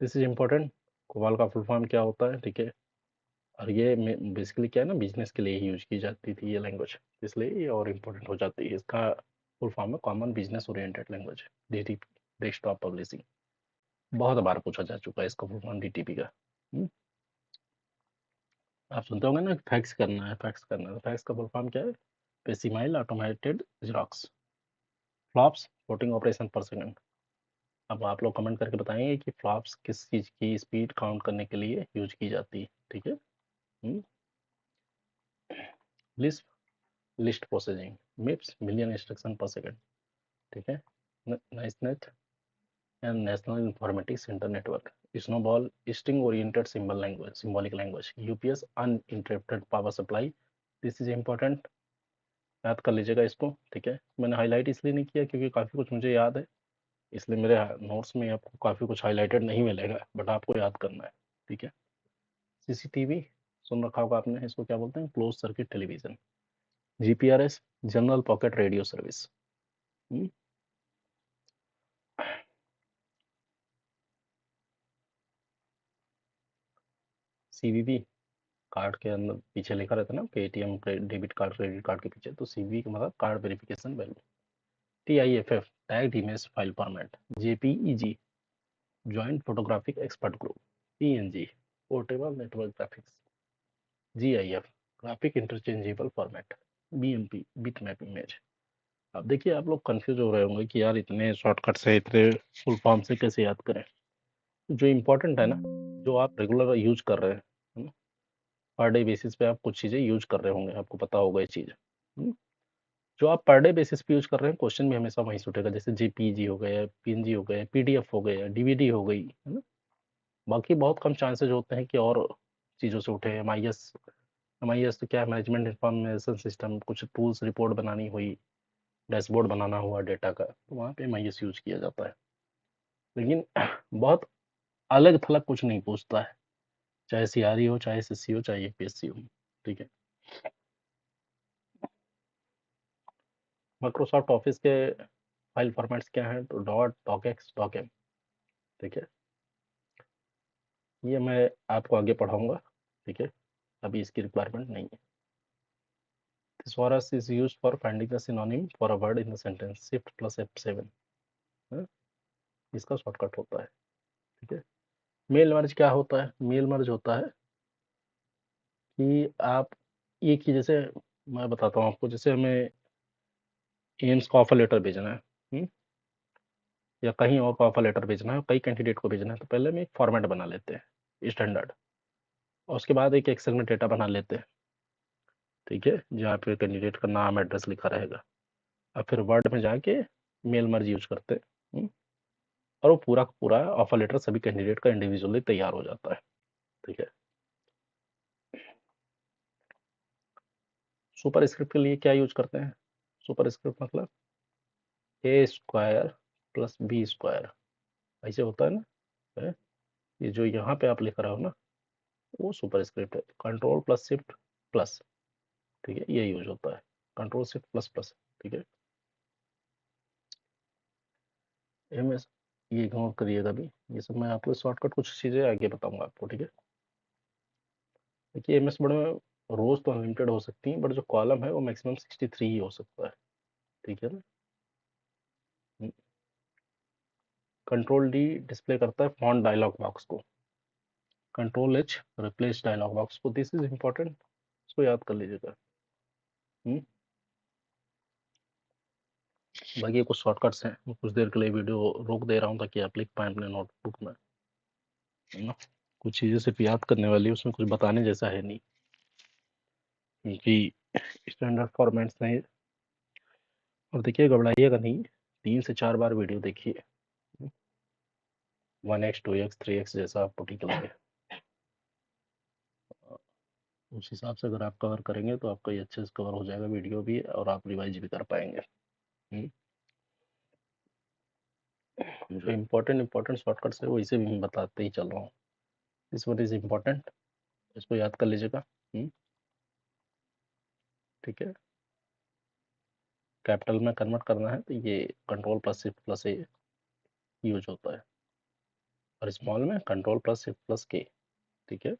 this is important. COBOL का full form क्या होता है, ठीक है, और ये basically क्या है ना, बिजनेस के लिए ही यूज की जाती थी ये लैंग्वेज, इसलिए ये और इम्पोर्टेंट हो जाती है। इसका फुल फॉर्म है common business oriented language, DTP, desktop publishing. बहुत बार पूछा जा चुका है इसका फुल फॉर्म डीटीपी का। आप सुनते होंगे ना, फैक्स करना है, फैक्स करना है, तो फैक्स का फुल फॉर्म क्या है, facsimile automated Xerox. FLOPS, floating operation per second. अब आप लोग कमेंट करके बताएंगे कि फ्लॉप्स किस चीज़ की स्पीड काउंट करने के लिए यूज की जाती है, ठीक है। List list processing, MIPS million instruction per second, ठीक है। NICNET and national informatics centre network, SNOBOL string oriented symbolic language, UPS uninterrupted power supply. This is important, याद कर लीजिएगा इसको, ठीक है। मैंने हाईलाइट इसलिए नहीं किया क्योंकि काफ़ी कुछ मुझे याद है, इसलिए मेरे नोट्स में आपको काफ़ी कुछ हाईलाइटेड नहीं मिलेगा, बट आपको याद करना है, ठीक है। सीसीटीवी सुन रखा होगा आपने, इसको क्या बोलते हैं, close circuit television. GPRS general pocket radio service. CVV card के अंदर पीछे लिखा रहता है ना, Paytm debit card credit card के पीछे, तो सीवीवी का मतलब card verification value. TIFF tagged image file format. JPEG joint photographic expert group. PNG portable network graphics. GIF graphic interchangeable format. BMP bitmap image. अब देखिए आप लोग कंफ्यूज हो रहे होंगे कि यार इतने शॉर्टकट से, इतने फुल फॉर्म से कैसे याद करें। जो इम्पोर्टेंट है ना, जो आप रेगुलर यूज कर रहे हैं, है ना, पर डे बेसिस पे आप कुछ चीज़ें यूज कर रहे होंगे, आपको पता होगा ये चीज़। जो आप पर डे बेसिस पे यूज कर रहे हैं, क्वेश्चन भी हमेशा वहीं से उठेगा, जैसे जेपीजी हो गया, पीएनजी हो गया, पीडीएफ हो गया, डीवीडी हो गई, है ना। बाकी बहुत कम चांसेस होते हैं कि और चीज़ों से उठे। एम आई एस तो क्या है, मैनेजमेंट इंफॉर्मेशन सिस्टम, कुछ टूल्स रिपोर्ट बनानी हुई, डैशबोर्ड बनाना हुआ डेटा का, तो वहाँ पे एम यूज किया जाता है। लेकिन बहुत अलग थलग कुछ नहीं पूछता है, चाहे सीआरई हो, चाहे एसएससी हो, चाहे यूपीएससी हो, ठीक है। माइक्रोसॉफ्ट ऑफिस के फाइल फॉर्मेट्स क्या हैं, तो डॉट, डॉकएक्स, डॉकएम, ठीक है। ये मैं आपको आगे पढ़ाऊंगा, ठीक है, अभी इसकी रिक्वायरमेंट नहीं है। Thesaurus is used for finding the synonym for a word in the sentence, shift plus F7, इसका शॉर्टकट होता है, ठीक है। मेल मर्ज क्या होता है, मेल मर्ज होता है कि आप एक ही, जैसे मैं बताता हूँ आपको, जैसे हमें एम्स का ऑफर लेटर भेजना है, या कहीं और का ऑफर लेटर भेजना है, कई कैंडिडेट को भेजना है, तो पहले हम एक फॉर्मेट बना लेते हैं स्टैंडर्ड, और उसके बाद एक एक्सेल में डेटा बना लेते हैं, ठीक है, जहाँ पे कैंडिडेट का नाम एड्रेस लिखा रहेगा। अब फिर वर्ड में जाके मेल मर्ज यूज करते हैं, और वो पूरा का पूरा ऑफर लेटर सभी कैंडिडेट का इंडिविजुअली तैयार हो जाता है, ठीक है। सुपर स्क्रिप्ट के लिए क्या यूज करते हैं, सुपर स्क्रिप्ट मतलब ए स्क्वायर प्लस बी स्क्वायर, ऐसे होता है ना, है? ये जो यहाँ पे आप लिख रहे हो ना, वो सुपर स्क्रिप्ट है। कंट्रोल प्लस शिफ्ट प्लस, ठीक है, ये यूज होता है, कंट्रोल शिफ्ट प्लस प्लस, ठीक है। एम एस, ये इग्नोर करिएगा भी, ये सब मैं आपको शॉर्टकट कुछ चीज़ें आगे बताऊंगा आपको, ठीक है। देखिए एम एस बड़े में रोज तो अनलिमिटेड हो सकती हैं, बट जो कॉलम है वो मैक्सिमम 63 ही हो सकता है, ठीक है ना। कंट्रोल डी डिस्प्ले करता है फॉन्ट डायलॉग बॉक्स को, control H replace dialog box को, दिस इज इम्पोर्टेंट, इसको याद कर लीजिएगा। बाकी कुछ शॉर्टकट्स हैं, मैं कुछ देर के लिए वीडियो रोक दे रहा हूँ ताकि आप लिख पाएँ अपने नोटबुक में, है ना। कुछ चीज़ें सिर्फ याद करने वाली, उसमें कुछ बताने जैसा है नहीं, क्योंकि स्टैंडर्ड फॉर्मेट्स नहीं। और देखिए घबराइएगा नहीं, 3 से 4 बार वीडियो देखिए, 1x 2x 3x जैसा आपको ठीक लगे, उस हिसाब से अगर आप कवर करेंगे तो आपका ये अच्छे से कवर हो जाएगा वीडियो भी, और आप रिवाइज भी कर पाएंगे। जो इम्पोर्टेंट इम्पोर्टेंट शॉर्टकट्स है वो इसे भी मैं बताते ही चल रहा हूँ। दिस वन इज इम्पोर्टेंट, इसको याद कर लीजिएगा, ठीक है। कैपिटल में कन्वर्ट करना है तो ये कंट्रोल प्लस शिफ्ट प्लस ए यूज होता है, और स्मॉल में कंट्रोल प्लस शिफ्ट प्लस के, ठीक है।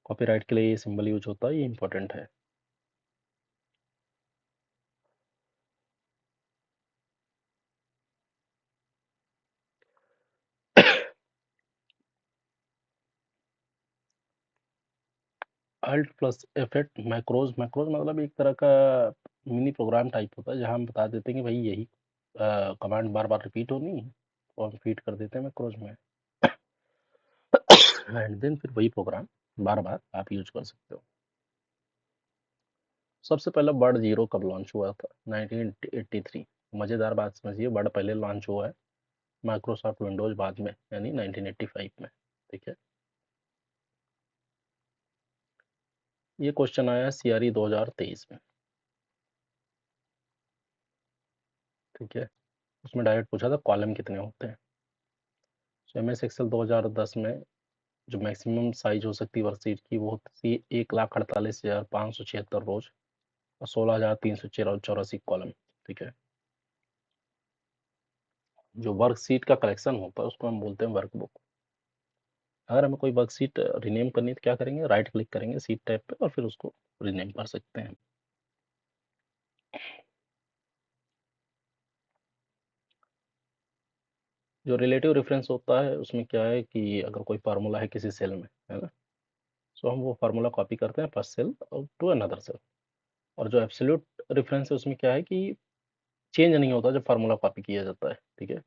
कॉपीराइट के लिए ये सिंबल यूज होता है, ये इंपॉर्टेंट है। अल्ट प्लस एफ8 मैक्रोज, मैक्रोज मतलब एक तरह का मिनी प्रोग्राम टाइप होता है, जहाँ हम बता देते हैं कि भाई यही कमांड बार बार रिपीट होनी है, और फीड कर देते हैं मैक्रोज में एंड देन फिर वही प्रोग्राम बार बार आप यूज कर सकते हो। सबसे पहला वर्ड जीरो कब लॉन्च हुआ था? 1983। मज़ेदार बात समझिए, वर्ड पहले लॉन्च हुआ है माइक्रोसॉफ्ट विंडोज बाद में, यानी 1985 में। ठीक है, ये क्वेश्चन आया सीआरई 2023 में। ठीक है, उसमें डायरेक्ट पूछा था कॉलम कितने होते हैं। सो एम एस एक्सेल 2010 में जो मैक्सिमम साइज हो सकती है वर्कशीट की वो होती है 1,48,576 रोज और 16,384 कॉलम। ठीक है, जो वर्कशीट का कलेक्शन होता है उसको हम बोलते हैं वर्कबुक। अगर हमें कोई वर्कशीट रीनेम करनी है तो क्या करेंगे, राइट क्लिक करेंगे सीट टैब पे और फिर उसको रीनेम कर सकते हैं। जो रिलेटिव रेफरेंस होता है उसमें क्या है कि अगर कोई फार्मूला है किसी सेल में, है ना, सो हम वो फार्मूला कॉपी करते हैं first cell to another cell. और जो एब्सोल्यूट रेफरेंस है उसमें क्या है कि चेंज नहीं होता जब फार्मूला कॉपी किया जाता है। ठीक है,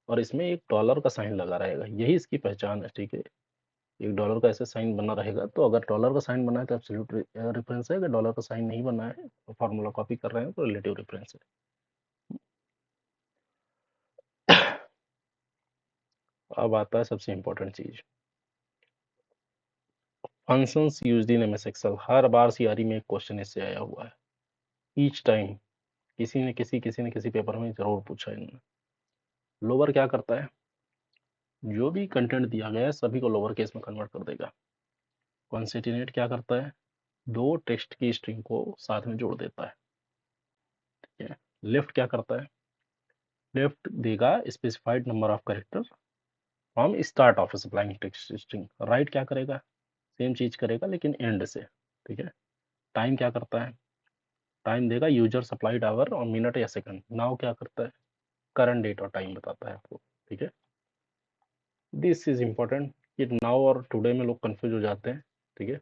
और इसमें एक डॉलर का साइन लगा रहेगा, यही इसकी पहचान है। ठीक है, एक डॉलर का ऐसे साइन बना रहेगा, तो अगर डॉलर का साइन बना है तो एब्सोल्यूट रेफरेंस है, अगर डॉलर का साइन नहीं बना है तो फार्मूला कॉपी कर रहे हैं तो रिलेटिव रेफरेंस है। अब आता है सबसे इंपॉर्टेंट चीज, functions used in MS Excel. हर बार सीआरई में एक क्वेश्चन इससे आया हुआ है, ईच टाइम किसी ने किसी पेपर में जरूर पूछा है इन्होंने। लोअर क्या करता है, जो भी कंटेंट दिया गया है सभी को लोअर केस में कन्वर्ट कर देगा। कॉन्सेटिनेट क्या करता है, दो टेक्स्ट की स्ट्रिंग को साथ में जोड़ देता है। ठीक है, लेफ्ट क्या करता है, लेफ्ट देगा specified number of character from start of supplying text string. Right क्या करेगा, सेम चीज करेगा लेकिन एंड से। ठीक है, टाइम क्या करता है, टाइम देगा यूजर सप्लाइड आवर और मिनट या सेकंड। नाउ क्या करता है, करंट डेट और टाइम बताता है आपको। ठीक है, दिस इज इम्पोर्टेंट कि नाउ और टुडे में लोग कंफ्यूज हो जाते हैं। ठीक है,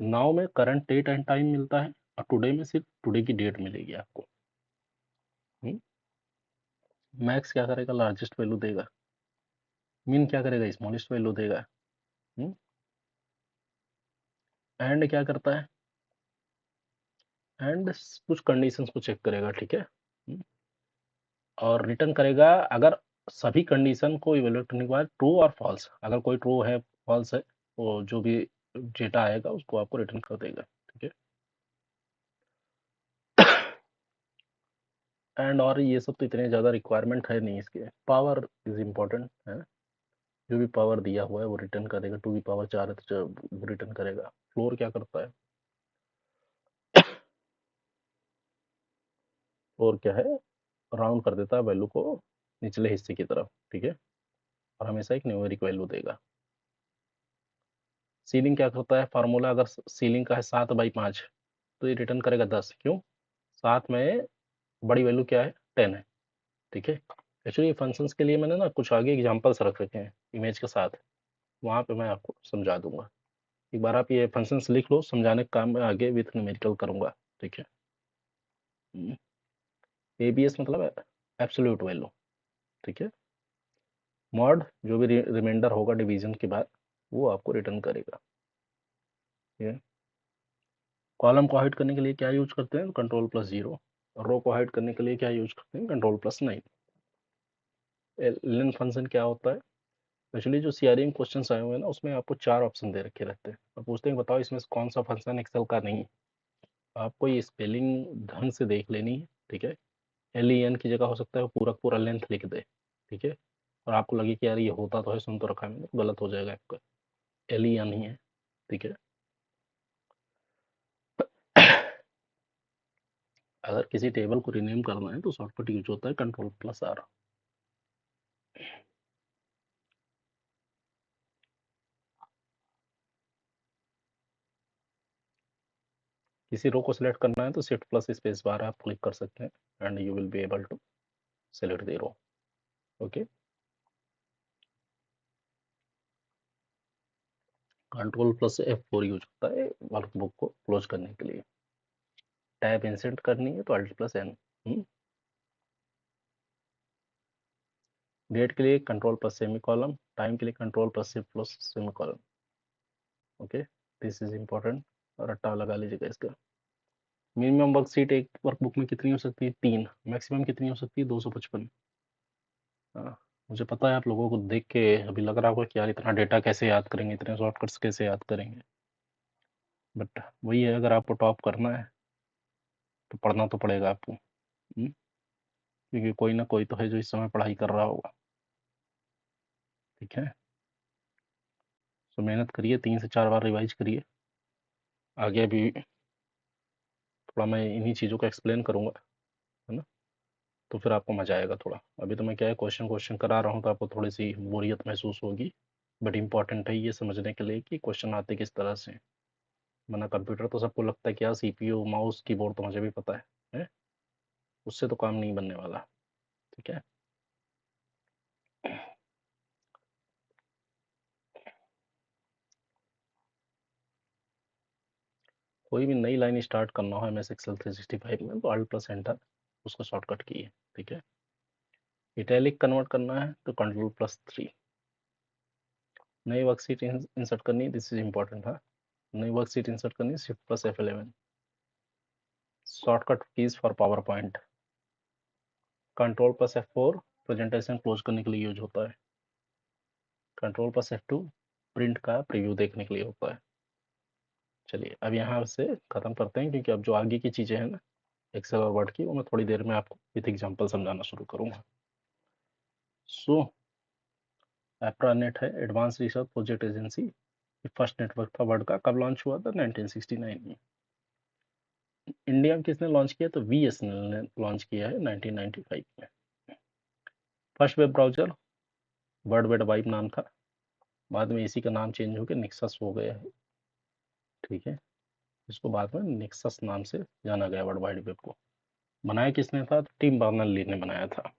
नाउ में करंट डेट एंड टाइम मिलता है और टुडे में सिर्फ टुडे की डेट मिलेगी आपको। मैक्स क्या करेगा, लार्जेस्ट वैल्यू देगा। मिन क्या करेगा, स्मॉलेस्ट वैल्यू देगा। एंड क्या करता है, एंड कुछ कंडीशंस को चेक करेगा। ठीक है, और रिटर्न करेगा अगर सभी कंडीशन को इवेलुएट करने के बाद ट्रू और फॉल्स, अगर कोई ट्रू है फॉल्स है तो जो भी डेटा आएगा उसको आपको रिटर्न कर देगा। ठीक है, एंड और ये सब तो इतने ज़्यादा रिक्वायरमेंट है नहीं इसके। पावर इज इम्पोर्टेंट है, जो भी पावर दिया हुआ है वो रिटर्न करेगा। टू की पावर 4 है तो वो रिटर्न करेगा। फ्लोर क्या करता है, फ्लोर क्या है, राउंड कर देता है वैल्यू को निचले हिस्से की तरफ। ठीक है, और हमेशा एक न्यूमेरिक वैल्यू देगा। सीलिंग क्या करता है, फार्मूला अगर सीलिंग का है 7/5 तो ये रिटर्न करेगा 10। क्यों, साथ में बड़ी वैल्यू क्या है, 10 है। ठीक है, एक्चुअली फंक्शंस के लिए मैंने ना कुछ आगे एग्जांपल्स रख रखे हैं इमेज के साथ, वहाँ पे मैं आपको समझा दूंगा। एक बार आप ये फंक्शंस लिख लो, समझाने का काम मैं आगे विथ न्यूमेरिकल करूंगा। ठीक है, एबीएस मतलब एब्सोल्यूट वैल्यू। ठीक है, मॉड जो भी रिमाइंडर होगा डिवीजन के बाद वो आपको रिटर्न करेगा। ठीक है, कॉलम को हाइड करने के लिए क्या यूज करते हैं, कंट्रोल+0। रो को हाइड करने के लिए क्या यूज करते हैं, कंट्रोल+9। लेन फंक्शन क्या होता है, एक्चुअली जो सीआरई में क्वेश्चन आए हुए हैं ना उसमें आपको 4 ऑप्शन दे रखे रहते हैं और पूछते हैं बताओ इसमें से कौन सा फंक्शन एक्सेल का नहीं है। आपको ये स्पेलिंग ढंग से देख लेनी है। ठीक है, LEN की जगह हो सकता है वो पूरा पूरा लेंथ लिख दे। ठीक है, और आपको लगे कि यार ये होता तो है, सुन तो रखा है मैंने, तो गलत हो जाएगा आपका। LEN ही है। ठीक है, अगर किसी टेबल को रीनेम करना है तो शॉर्टकट यूज होता है कंट्रोल+R। किसी रो को सिलेक्ट करना है तो Shift+Space बार आप क्लिक कर सकते हैं and you will be able to select the row. Okay, control use होता है वर्कबुक को क्लोज करने के लिए। टैब इंसर्ट करनी है तो Alt+N। डेट के लिए control plus semi column, time के लिए control plus shift plus semi column. Okay, this is important, रट्टा लगा लीजिएगा इसका। मिनिमम वर्कशीट एक वर्कबुक में कितनी हो सकती है? 3। मैक्सिमम कितनी हो सकती है? 255। हाँ, मुझे पता है आप लोगों को देख के अभी लग रहा होगा कि यार इतना डेटा कैसे याद करेंगे, इतने शॉर्टकट्स कैसे याद करेंगे, बट वही है, अगर आपको टॉप करना है तो पढ़ना तो पड़ेगा आपको। क्योंकि कोई ना कोई तो है जो इस समय पढ़ाई कर रहा होगा। ठीक है, तो मेहनत करिए, 3 से 4 बार रिवाइज करिए। आगे अभी थोड़ा मैं इन्हीं चीज़ों को एक्सप्लेन करूँगा, है ना, तो फिर आपको मजा आएगा थोड़ा। अभी तो मैं क्या है, क्वेश्चन क्वेश्चन करा रहा हूँ तो आपको थोड़ी सी बोरियत महसूस होगी, बट इम्पॉर्टेंट है ये समझने के लिए कि क्वेश्चन आते किस तरह से हैं। वरना कंप्यूटर तो सबको लगता है कि यार सीपीयू माउस कीबोर्ड तो मुझे भी पता है? उससे तो काम नहीं बनने वाला। ठीक है, कोई भी नई लाइन स्टार्ट करना हो MS एक्सेल 365 में तो अल्ट प्लस एंटर, उसका शॉर्टकट की है। ठीक है, इटैलिक कन्वर्ट करना है तो कंट्रोल+3। नई वर्कशीट इंसर्ट करनी है, दिस इज इंपॉर्टेंट। हाँ, नई वर्कशीट इंसर्ट करनी है, Shift+F11। Shortcut keys for PowerPoint, control presentation close करने के लिए यूज होता है, कंट्रोल+F2 प्रिंट का प्रीव्यू देखने के लिए होता है। चलिए अब यहाँ से ख़त्म करते हैं, क्योंकि अब जो आगे की चीज़ें हैं ना एक्सेल और वर्ड की, वो मैं थोड़ी देर में आपको विथ एग्जांपल समझाना शुरू करूँगा। सो एप्रानेट है advance research project agency, first network था वर्ड का। कब लॉन्च हुआ था? 1969 में। इंडिया में किसने लॉन्च किया? तो VSNL ने लॉन्च किया है 1995 में। First web browser world wide web नाम था, बाद में इसी का नाम चेंज होकर नेक्सस हो गया है। ठीक है, इसको बाद में नेक्सस नाम से जाना गया वर्ल्ड वाइड वेब को। बनाया किसने था? तो टिम बर्नर्स-ली ने बनाया था।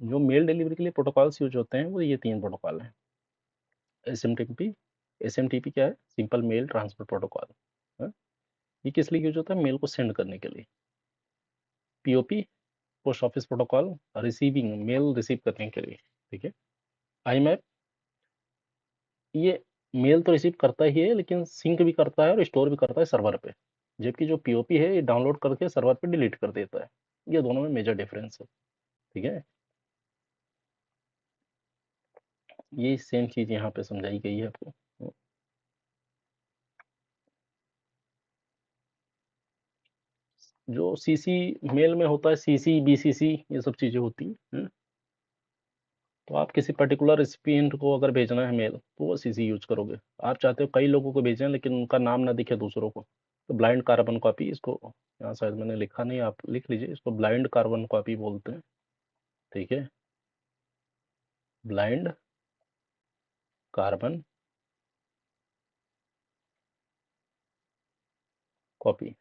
जो मेल डिलीवरी के लिए प्रोटोकॉल्स यूज होते हैं वो ये 3 प्रोटोकॉल हैं। SMTP, SMTP क्या है? Simple mail transfer protocol. ये किस लिए यूज होता है? मेल को सेंड करने के लिए। POP, post office protocol, receiving mail receive करने के लिए। ठीक है, IMAP ये मेल तो रिसीव करता ही है, लेकिन सिंक भी करता है और स्टोर भी करता है सर्वर पे, जबकि जो POP है ये डाउनलोड करके सर्वर पे डिलीट कर देता है। ये दोनों में मेजर डिफरेंस है। ठीक है, ये सेम चीज़ यहाँ पे समझाई गई है आपको। जो CC मेल में होता है, CC BCC ये सब चीज़ें होती हैं। तो आप किसी पर्टिकुलर रेसिपिएंट को अगर भेजना है मेल तो वो CC यूज करोगे। आप चाहते हो कई लोगों को भेजें लेकिन उनका नाम ना दिखे दूसरों को, तो ब्लाइंड कार्बन कॉपी, इसको यहाँ शायद मैंने लिखा नहीं, आप लिख लीजिए, इसको ब्लाइंड कार्बन कॉपी बोलते हैं। ठीक है, ब्लाइंड कार्बन कॉपी।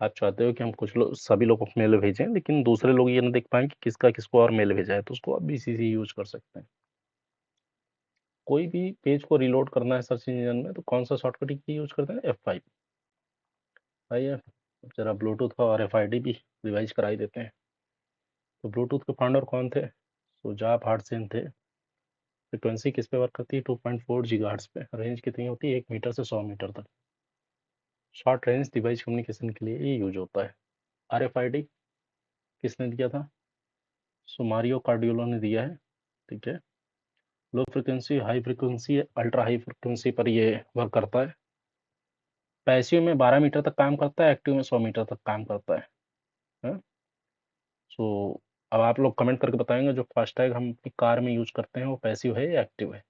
आप चाहते हो कि हम कुछ लोग सभी लोगों को मेल भेजें लेकिन दूसरे लोग ये ना देख पाए कि किसका किसको और मेल भेजा है, तो उसको आप BCC यूज कर सकते हैं। कोई भी पेज को रिलोड करना है सर्च इंजन में तो कौन सा शॉर्टकट की यूज करते हैं? F5। आइए जरा ब्लूटूथ का और RFID भी रिवाइज कराई देते हैं। तो ब्लूटूथ के फाउंडर कौन थे? सुजाब हार्टसेन थे। फ्रिक्वेंसी किस पे वर्क करती है? 2.4 GHz पे। रेंज कितनी होती है? 1 मीटर से 100 मीटर तक। शॉर्ट रेंज डिवाइस कम्युनिकेशन के लिए ये यूज होता है। RFID किसने दिया था? सुमारियो कार्डियोलो ने दिया है। ठीक है, low frequency, high frequency, ultra high frequency पर ये वर्क करता है। पैसिव में 12 मीटर तक काम करता है, एक्टिव में 100 मीटर तक काम करता है। सो अब आप लोग कमेंट करके बताएंगे जो फास्टैग हम अपनी कार में यूज करते हैं वो पैसिव है या एक्टिव है।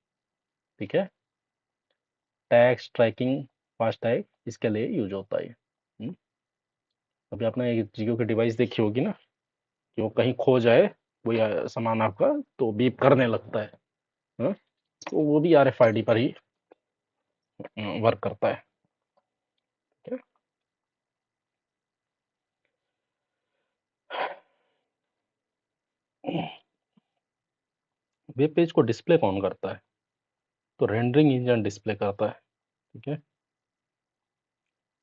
ठीक है, टैक्स ट्रैकिंग फास्टैग इसके लिए यूज होता है। अभी आपने एक जियो की डिवाइस देखी होगी ना, कि वो कहीं खो जाए वो या सामान आपका तो बीप करने लगता है। हाँ? तो वो भी RFID पर ही वर्क करता है। ठीक है, वेब पेज को डिस्प्ले कौन करता है? तो रेंडरिंग इंजन डिस्प्ले करता है। ठीक है,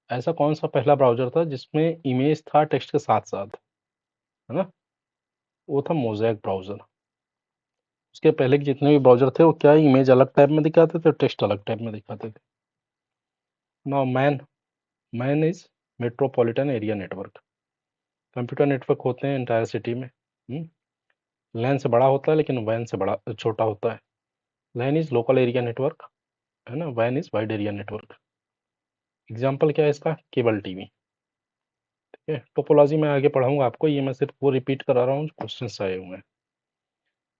ऐसा कौन सा पहला ब्राउज़र था जिसमें इमेज था टेक्स्ट के साथ-साथ, है ना? वो था मोज़ेक ब्राउज़र। उसके पहले के जितने भी ब्राउज़र थे वो क्या इमेज अलग टाइप में दिखाते थे, टेक्स्ट अलग टाइप में दिखाते थे। Now man is metropolitan area network. Computer network होते हैं एंटायर सिटी में। लैन से बड़ा होता है लेकिन वैन से बड़ा छोटा होता है। लैन इज़ लोकल एरिया नेटवर्क, है ना? Van is wide area network. Example क्या है इसका? Cable TV. ठीक है? टोपोलॉजी मैं आगे पढ़ाऊँगा आपको, ये मैं सिर्फ वो रिपीट करा रहा हूँ जो क्वेश्चंस आए हुए हैं।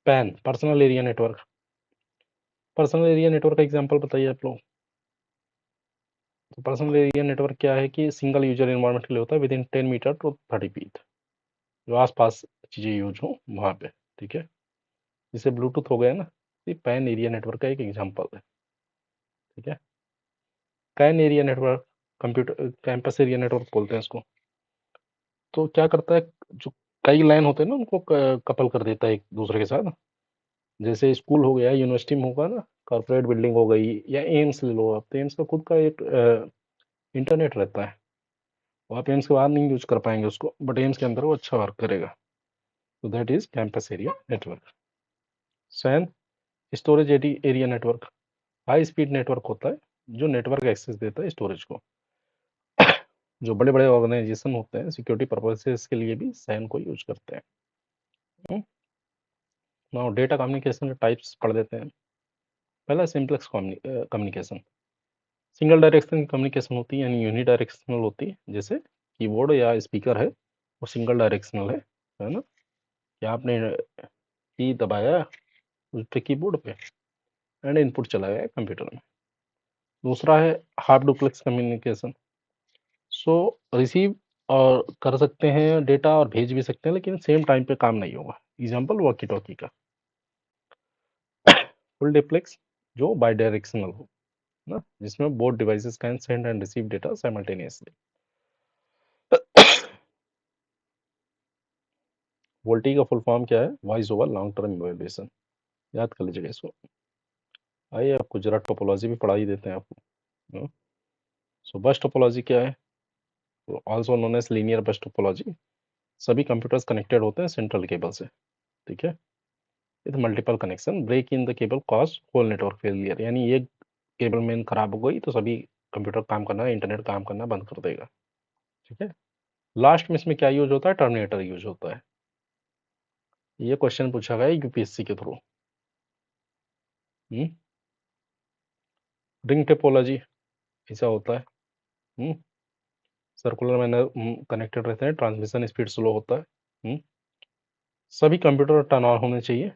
Pan personal area network. Personal area network का एग्जांपल बताइए आप लोग। तो पर्सनल एरिया नेटवर्क क्या है कि सिंगल यूजर एनवायरनमेंट के लिए होता है within 10 metre to 30 feet, जो आसपास चीज़ें यूज हों वहाँ पे। ठीक है? जैसे ब्लूटूथ हो गया ना, ये पैन एरिया नेटवर्क का एक एग्जांपल है। ठीक है? Can area network, computer campus area network बोलते हैं इसको। तो क्या करता है, जो कई लाइन होते हैं ना उनको कपल कर देता है एक दूसरे के साथ। जैसे स्कूल हो गया, यूनिवर्सिटी में होगा ना, कॉर्पोरेट बिल्डिंग हो गई, या एम्स ले लो आप, तो एम्स का खुद का एक इंटरनेट रहता है। और आप एम्स के बाहर नहीं यूज कर पाएंगे उसको, बट एम्स के अंदर वो अच्छा वर्क करेगा। तो that is campus area network. SAN storage area network, high speed network होता है जो नेटवर्क एक्सेस देता है स्टोरेज को। जो बड़े बड़े ऑर्गेनाइजेशन होते हैं सिक्योरिटी पर्पसेस के लिए भी सैन को यूज करते हैं। नाउ डेटा कम्युनिकेशन के टाइप्स पढ़ लेते हैं। पहला simplex communication, single direction communication होती है, यानी यूनी डायरेक्शनल होती है। जैसे कीबोर्ड या स्पीकर है वो सिंगल डायरेक्शनल है ना? कि आपने की दबाया उस पे कीबोर्ड पे एंड इनपुट चला गया कंप्यूटर में। दूसरा है हाफ डुप्लेक्स कम्युनिकेशन। सो रिसीव और कर सकते हैं डेटा और भेज भी सकते हैं, लेकिन सेम टाइम पे काम नहीं होगा। एग्जांपल वॉकी टॉकी का। फुल डिप्लेक्स जो बाई डायरेक्शनल हो ना, जिसमें both devices can send and receive data simultaneously. VoLTE का फुल फॉर्म क्या है? Voice over long term evaluation. याद कर लीजिएगा इसको। आइए आपको जरा टोपोलॉजी भी पढ़ा ही देते हैं आपको। सो बस टोपोलॉजी क्या है? Also known as linear bus topology. सभी कंप्यूटर्स कनेक्टेड होते हैं सेंट्रल केबल से। ठीक है? With multiple connection break in the cable cause whole network failure, यानी एक केबल मेन खराब हो गई तो सभी कंप्यूटर काम करना, इंटरनेट काम करना बंद कर देगा। ठीक है? लास्ट में इसमें क्या यूज होता है? टर्मिनेटर यूज होता है। ये क्वेश्चन पूछा गया यूपीएससी के थ्रू। रिंग टोपोलॉजी ऐसा होता है। सर्कुलर मैनर कनेक्टेड रहते हैं, ट्रांसमिशन स्पीड स्लो होता है। सभी कंप्यूटर टर्न ऑन होने चाहिए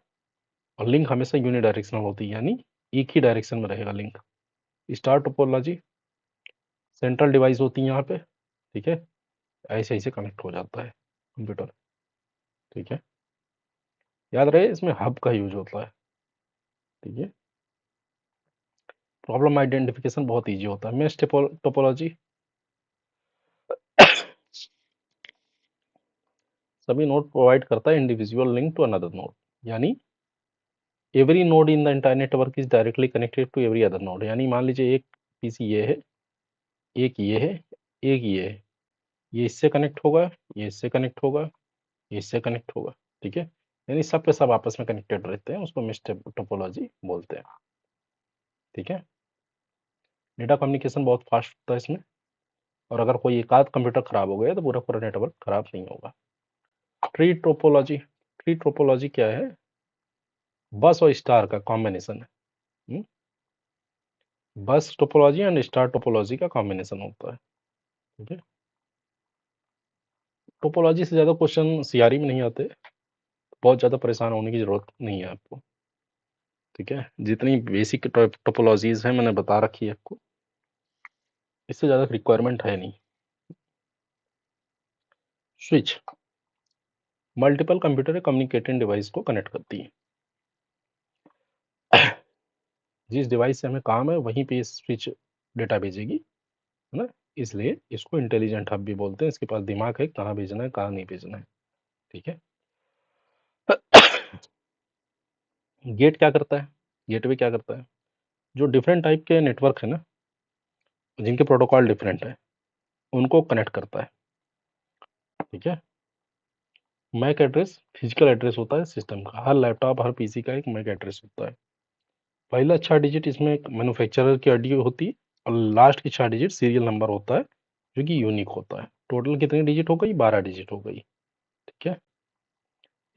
और लिंक हमेशा यूनि डायरेक्शनल होती है, यानी एक ही डायरेक्शन में रहेगा link. Star topology, central device होती है यहाँ पे। ठीक है? ऐसे ऐसे कनेक्ट हो जाता है कंप्यूटर। ठीक है? याद रहे इसमें हब का यूज होता है। ठीक है? प्रॉब्लम आइडेंटिफिकेशन बहुत ईजी होता है। मेश टोपोलॉजी, सभी नोड प्रोवाइड करता है individual link to another node, यानी every node in the entire network is directly connected to every other node. यानी मान लीजिए एक पीसी ये है, एक ये है, एक ये है, ये इससे कनेक्ट होगा, ये इससे कनेक्ट होगा, ये इससे कनेक्ट होगा। ठीक है? यानी सब पे सब आपस में कनेक्टेड रहते हैं, उसको मेश टोपोलॉजी बोलते हैं। ठीक है? डेटा कम्युनिकेशन बहुत फास्ट होता है इसमें, और अगर कोई एक आध कंप्यूटर खराब हो गया तो पूरा पूरा नेटवर्क खराब नहीं होगा। ट्री टोपोलॉजी, ट्री टोपोलॉजी क्या है? बस और स्टार का कॉम्बिनेशन है। हम्म? Bus topology and star topology का कॉम्बिनेशन होता है। ठीक है? टोपोलॉजी से ज़्यादा क्वेश्चन सीआरई में नहीं आते, बहुत ज़्यादा परेशान होने की ज़रूरत नहीं है आपको। ठीक है? जितनी बेसिक टोपोलॉजीज हैं मैंने बता रखी है आपको, इससे ज़्यादा रिक्वायरमेंट है नहीं। Switch, multiple computer communicating device को कनेक्ट करती है। जिस डिवाइस से हमें काम है वहीं पे स्विच डेटा भेजेगी, है ना? इसलिए इसको इंटेलिजेंट हब भी बोलते हैं। इसके पास दिमाग है कहाँ भेजना है कहाँ नहीं भेजना है। ठीक है? गेट क्या करता है? गेटवे क्या करता है? जो डिफरेंट टाइप के नेटवर्क है ना, जिनके प्रोटोकॉल डिफरेंट है, उनको कनेक्ट करता है, ठीक है। मैक एड्रेस फिजिकल एड्रेस होता है सिस्टम का, हर लैपटॉप हर पीसी का एक मैक एड्रेस होता है। पहला 6 डिजिट इसमें एक मैन्युफैक्चरर की आईडी होती है और लास्ट की 6 डिजिट सीरियल नंबर होता है जो कि यूनिक होता है। टोटल कितनी डिजिट हो गई? 12 डिजिट हो गई, ठीक है।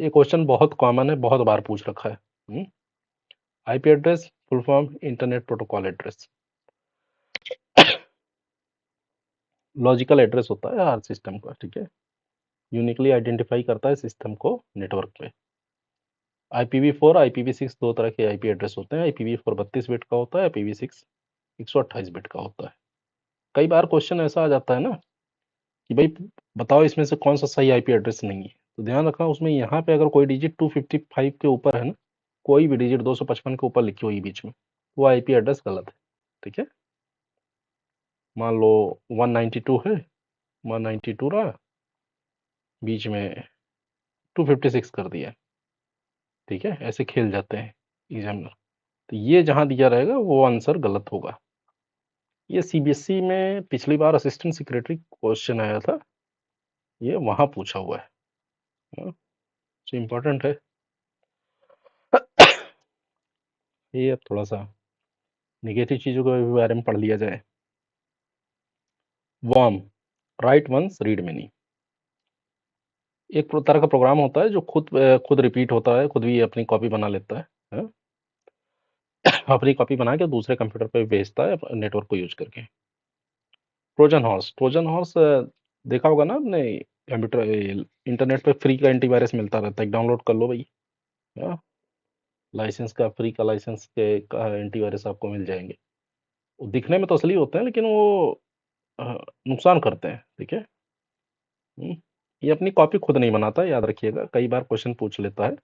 ये क्वेश्चन बहुत कॉमन है, बहुत बार पूछ रखा है। IP address full form internet protocol address. Logical address होता है हर सिस्टम का, ठीक है। यूनिकली आइडेंटिफाई करता है सिस्टम को नेटवर्क पे। IPv4 IPv6 दो तरह के आईपी एड्रेस होते हैं। IPv4 32 बिट का होता है, IPv6 128 बिट का होता है। कई बार क्वेश्चन ऐसा आ जाता है ना कि भाई बताओ इसमें से कौन सा सही आईपी एड्रेस नहीं है, तो ध्यान रखना उसमें यहाँ पे अगर कोई डिजिट 255 के ऊपर है ना, कोई भी डिजिट 255 के ऊपर लिखी हुई बीच में, वो आईपी एड्रेस गलत है, ठीक है। मान लो 192 है, 192 रहा, बीच में 256 कर दिया, ठीक है। ऐसे खेल जाते हैं एग्जामिनर, तो ये जहां दिया रहेगा वो आंसर गलत होगा। ये सीबीएसई में पिछली बार असिस्टेंट सेक्रेटरी क्वेश्चन आया था, ये वहां पूछा हुआ है, तो इम्पोर्टेंट है। ये अब थोड़ा सा नेगेटिव चीजों के बारे में पढ़ लिया जाए। WORM write once read many, एक तरह का प्रोग्राम होता है जो खुद रिपीट होता है, खुद भी अपनी कॉपी बना लेता है, हाँ? अपनी कॉपी बना के दूसरे कंप्यूटर पे भेजता है नेटवर्क को यूज करके। ट्रोजन हॉर्स देखा होगा ना आपने, कंप्यूटर इंटरनेट पे फ्री का एंटीवायरस मिलता रहता है, डाउनलोड कर लो भाई, हाँ? लाइसेंस का, फ्री का लाइसेंस के एंटीवायरस आपको मिल जाएंगे। वो दिखने में तो असली होते हैं लेकिन वो अ, नुकसान करते हैं, ठीक है। हम्म, ये अपनी कॉपी खुद नहीं बनाता है, याद रखिएगा, कई बार क्वेश्चन पूछ लेता है।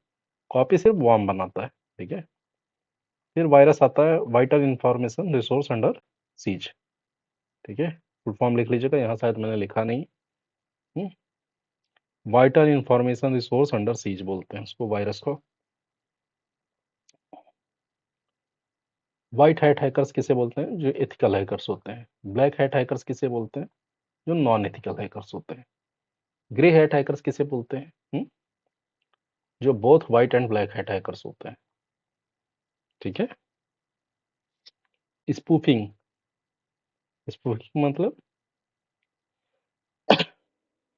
कॉपी सिर्फ वॉर्म बनाता है, ठीक है। फिर वायरस आता है vital information resource under seize, ठीक है। फुल फॉर्म लिख लीजिएगा, यहाँ शायद मैंने लिखा नहीं। Vital information resource under seize बोलते हैं उसको, वायरस को। व्हाइट हैट हैकर्स किसे बोलते हैं? जो एथिकल हैकर्स होते हैं। ब्लैक हैट हैकर्स किसे बोलते हैं? जो नॉन एथिकल हैकर्स होते हैं। ग्रे हैट हैकर्स किसे बोलते हैं? जो both white and black hat hackers होते हैं, ठीक है। स्पूफिंग, स्पूफिंग मतलब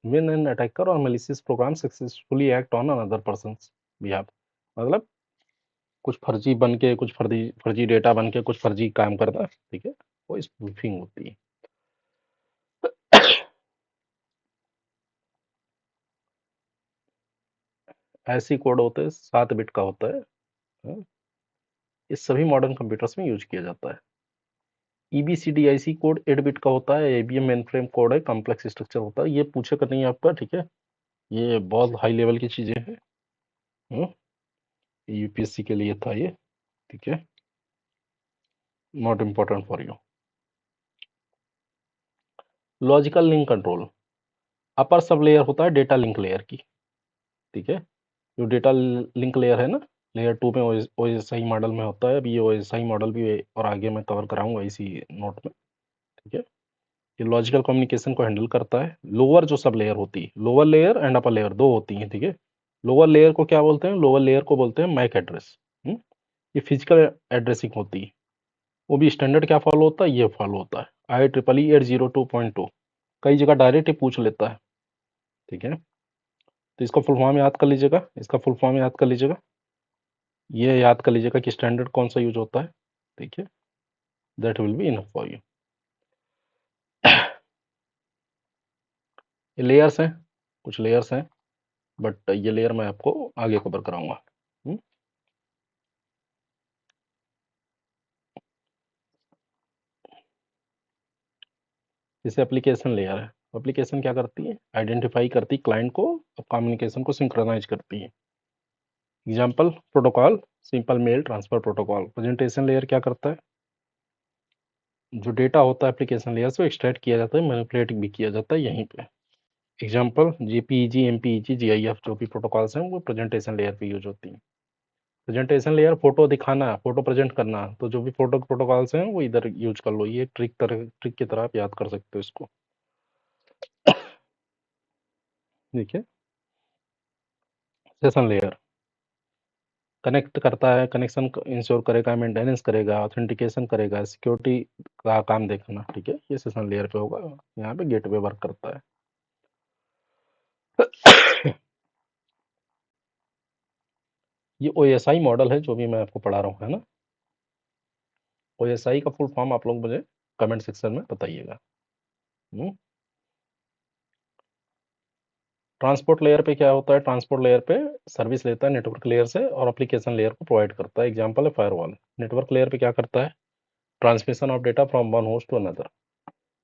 when an attacker or malicious program successfully act on another person's behalf, मतलब कुछ फर्जी बन के, कुछ फर्जी फर्जी डेटा बन के कुछ फर्जी काम करता है, ठीक है, वो स्पूफिंग होती है। ऐसी कोड होते हैं 7 बिट का होता है, हाँ? ये सभी मॉडर्न कंप्यूटर्स में यूज किया जाता है। EBCDIC कोड 8 बिट का होता है। ABM मेन फ्रेम कोड है, कॉम्प्लेक्स स्ट्रक्चर होता है। ये पूछे कर नहीं है आपका, ठीक है। ये बहुत हाई लेवल की चीजें हैं, यूपीएससी के लिए था ये, ठीक है। Not important for you. Logical link control, upper sub layer होता है डेटा लिंक लेयर की, ठीक है। जो डेटा लिंक लेयर है ना, लेयर 2 में OSI मॉडल में होता है। अभी ये OSI मॉडल भी और आगे मैं कवर कराऊंगा इसी नोट में, ठीक है। ये लॉजिकल कम्युनिकेशन को हैंडल करता है। लोअर जो सब लेयर होती है, lower layer and upper layer दो होती हैं, ठीक है। लोअर लेयर को क्या बोलते हैं? लोअर लेयर को बोलते हैं मैक एड्रेस। ये फिजिकल एड्रेसिंग होती है। वो भी स्टैंडर्ड क्या फॉलो होता है? ये फॉलो होता है IEEE 802.2। कई जगह डायरेक्ट ही पूछ लेता है, ठीक है। तो इसका फुल फॉर्म याद कर लीजिएगा, इसका फुल फॉर्म याद कर लीजिएगा, ये याद कर लीजिएगा कि स्टैंडर्ड कौन सा यूज होता है, ठीक है। That will be enough for you. ये लेयर्स हैं, कुछ लेयर्स हैं, बट ये लेयर मैं आपको आगे कवर कराऊंगा। जैसे एप्लीकेशन लेयर है, एप्लीकेशन क्या करती है? आइडेंटिफाई करती क्लाइंट को, कम्युनिकेशन को सिंक्रोनाइज करती है। Example protocol, simple mail transfer protocol. Presentation layer क्या करता है? जो डेटा होता है एप्लीकेशन लेयर से एक्सट्रैक्ट किया जाता है, मैनिपुलेट भी किया जाता है यहीं पे। एग्जाम्पल JPEG MPEG GIF जो भी प्रोटोकॉल्स हैं वो प्रेजेंटेशन लेयर पे यूज होती हैं। प्रेजेंटेशन लेयर फोटो दिखाना, फोटो प्रेजेंट करना, तो जो भी फोटो प्रोटोकॉल्स हैं वो इधर यूज कर लो। ये ट्रिक की तरह आप याद कर सकते हो इसको। देखिए, सेशन लेयर कनेक्ट करता है, कनेक्शन इंश्योर करेगा, मेंटेनेंस करेगा, ऑथेंटिकेशन करेगा, सिक्योरिटी का काम देखना, ठीक है, ये सेशन लेयर पे होगा। यहाँ पे गेटवे वर्क करता है। ये OSI मॉडल है जो भी मैं आपको पढ़ा रहा हूँ, है ना। OSI का फुल फॉर्म आप लोग मुझे कमेंट सेक्शन में बताइएगा। ट्रांसपोर्ट लेयर पे क्या होता है? ट्रांसपोर्ट लेयर पे सर्विस लेता है नेटवर्क लेयर से और एप्लीकेशन लेयर को प्रोवाइड करता है। एग्जांपल है फायरवॉल। नेटवर्क लेयर पे क्या करता है? Transmission of data from one host to another.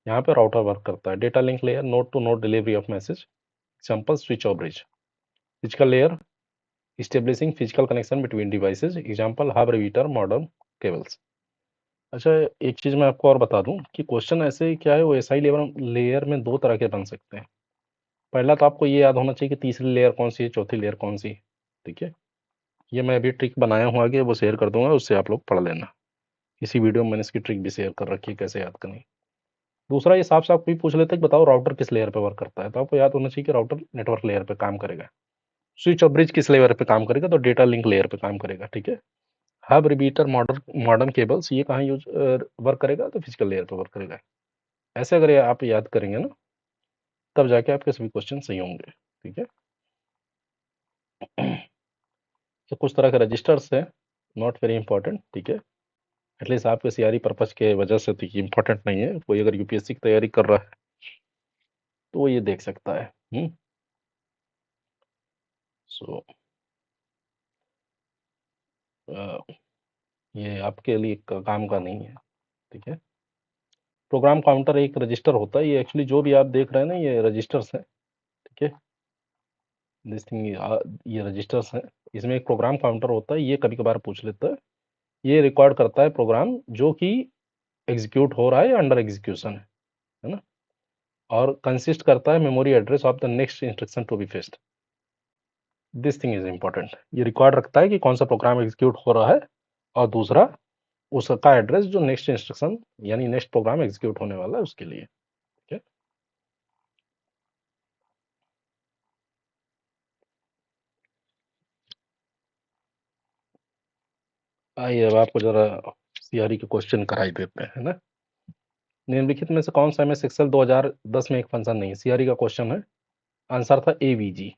यहाँ पे राउटर वर्क करता है। Data link layer, node to node delivery of message. Example switch और bridge. Physical layer, establishing physical connection between devices. Example hub, repeater, modem, cables. अच्छा, एक चीज मैं आपको और बता दूं कि क्वेश्चन ऐसे क्या है, वो एसआई लेयर में दो तरह के बन सकते हैं। पहला तो आपको ये याद होना चाहिए कि तीसरी लेयर कौन सी है, चौथी लेयर कौन सी है, ठीक है। ये मैं अभी ट्रिक बनाया हूँ, आगे वो शेयर कर दूंगा, उससे आप लोग पढ़ लेना। इसी वीडियो में मैंने इसकी ट्रिक भी शेयर कर रखी है, कैसे याद करनी। दूसरा, ये साफ साफ कोई पूछ लेते कि बताओ राउटर किस लेयर पे वर्क करता है, तो आपको याद होना चाहिए कि राउटर नेटवर्क लेयर पे काम करेगा। स्विच और ब्रिज किस लेयर पे काम करेगा, तो डेटा लिंक लेयर पे काम करेगा, ठीक है। हब, रिपीटर, मॉडर्न केबल्स, ये कहाँ यूज वर्क करेगा, तो फिजिकल लेयर पे वर्क करेगा। ऐसे अगर ये आप याद करेंगे ना, तब जाके आपके सभी क्वेश्चन सही होंगे, ठीक है। तो कुछ तरह के रजिस्टर्स है, नॉट वेरी इंपॉर्टेंट, ठीक है। एटलीस्ट आपके सीआरई पर्पज के वजह से तो ये इंपॉर्टेंट नहीं है। कोई अगर यूपीएससी की तैयारी कर रहा है तो वो ये देख सकता है। सो ये आपके लिए काम का नहीं है, ठीक है। प्रोग्राम काउंटर एक रजिस्टर होता है। ये एक्चुअली जो भी आप देख रहे हैं ना, ये रजिस्टर्स हैं, ठीक है। दिस थिंग, ये रजिस्टर्स हैं। इसमें एक प्रोग्राम काउंटर होता है, ये कभी कभार पूछ लेता है। ये रिकॉर्ड करता है प्रोग्राम जो कि एग्जीक्यूट हो रहा है या अंडर एग्जीक्यूशन है ना। और कंसिस्ट करता है memory address of the next instruction to be fetched. This thing is important. ये रिकॉर्ड रखता है कि कौन सा प्रोग्राम एग्जीक्यूट हो रहा है, और दूसरा उसका एड्रेस जो नेक्स्ट इंस्ट्रक्शन यानी नेक्स्ट प्रोग्राम एग्जीक्यूट होने वाला है उसके लिए, ठीक है। आइए अब आपको जरा सीआरई के क्वेश्चन कराई देते हैं, है ना। निम्नलिखित में से कौन सा एमएस एक्सेल 2010 में एक फंक्शन नहीं? सीआरई का क्वेश्चन है। आंसर था एवीजी।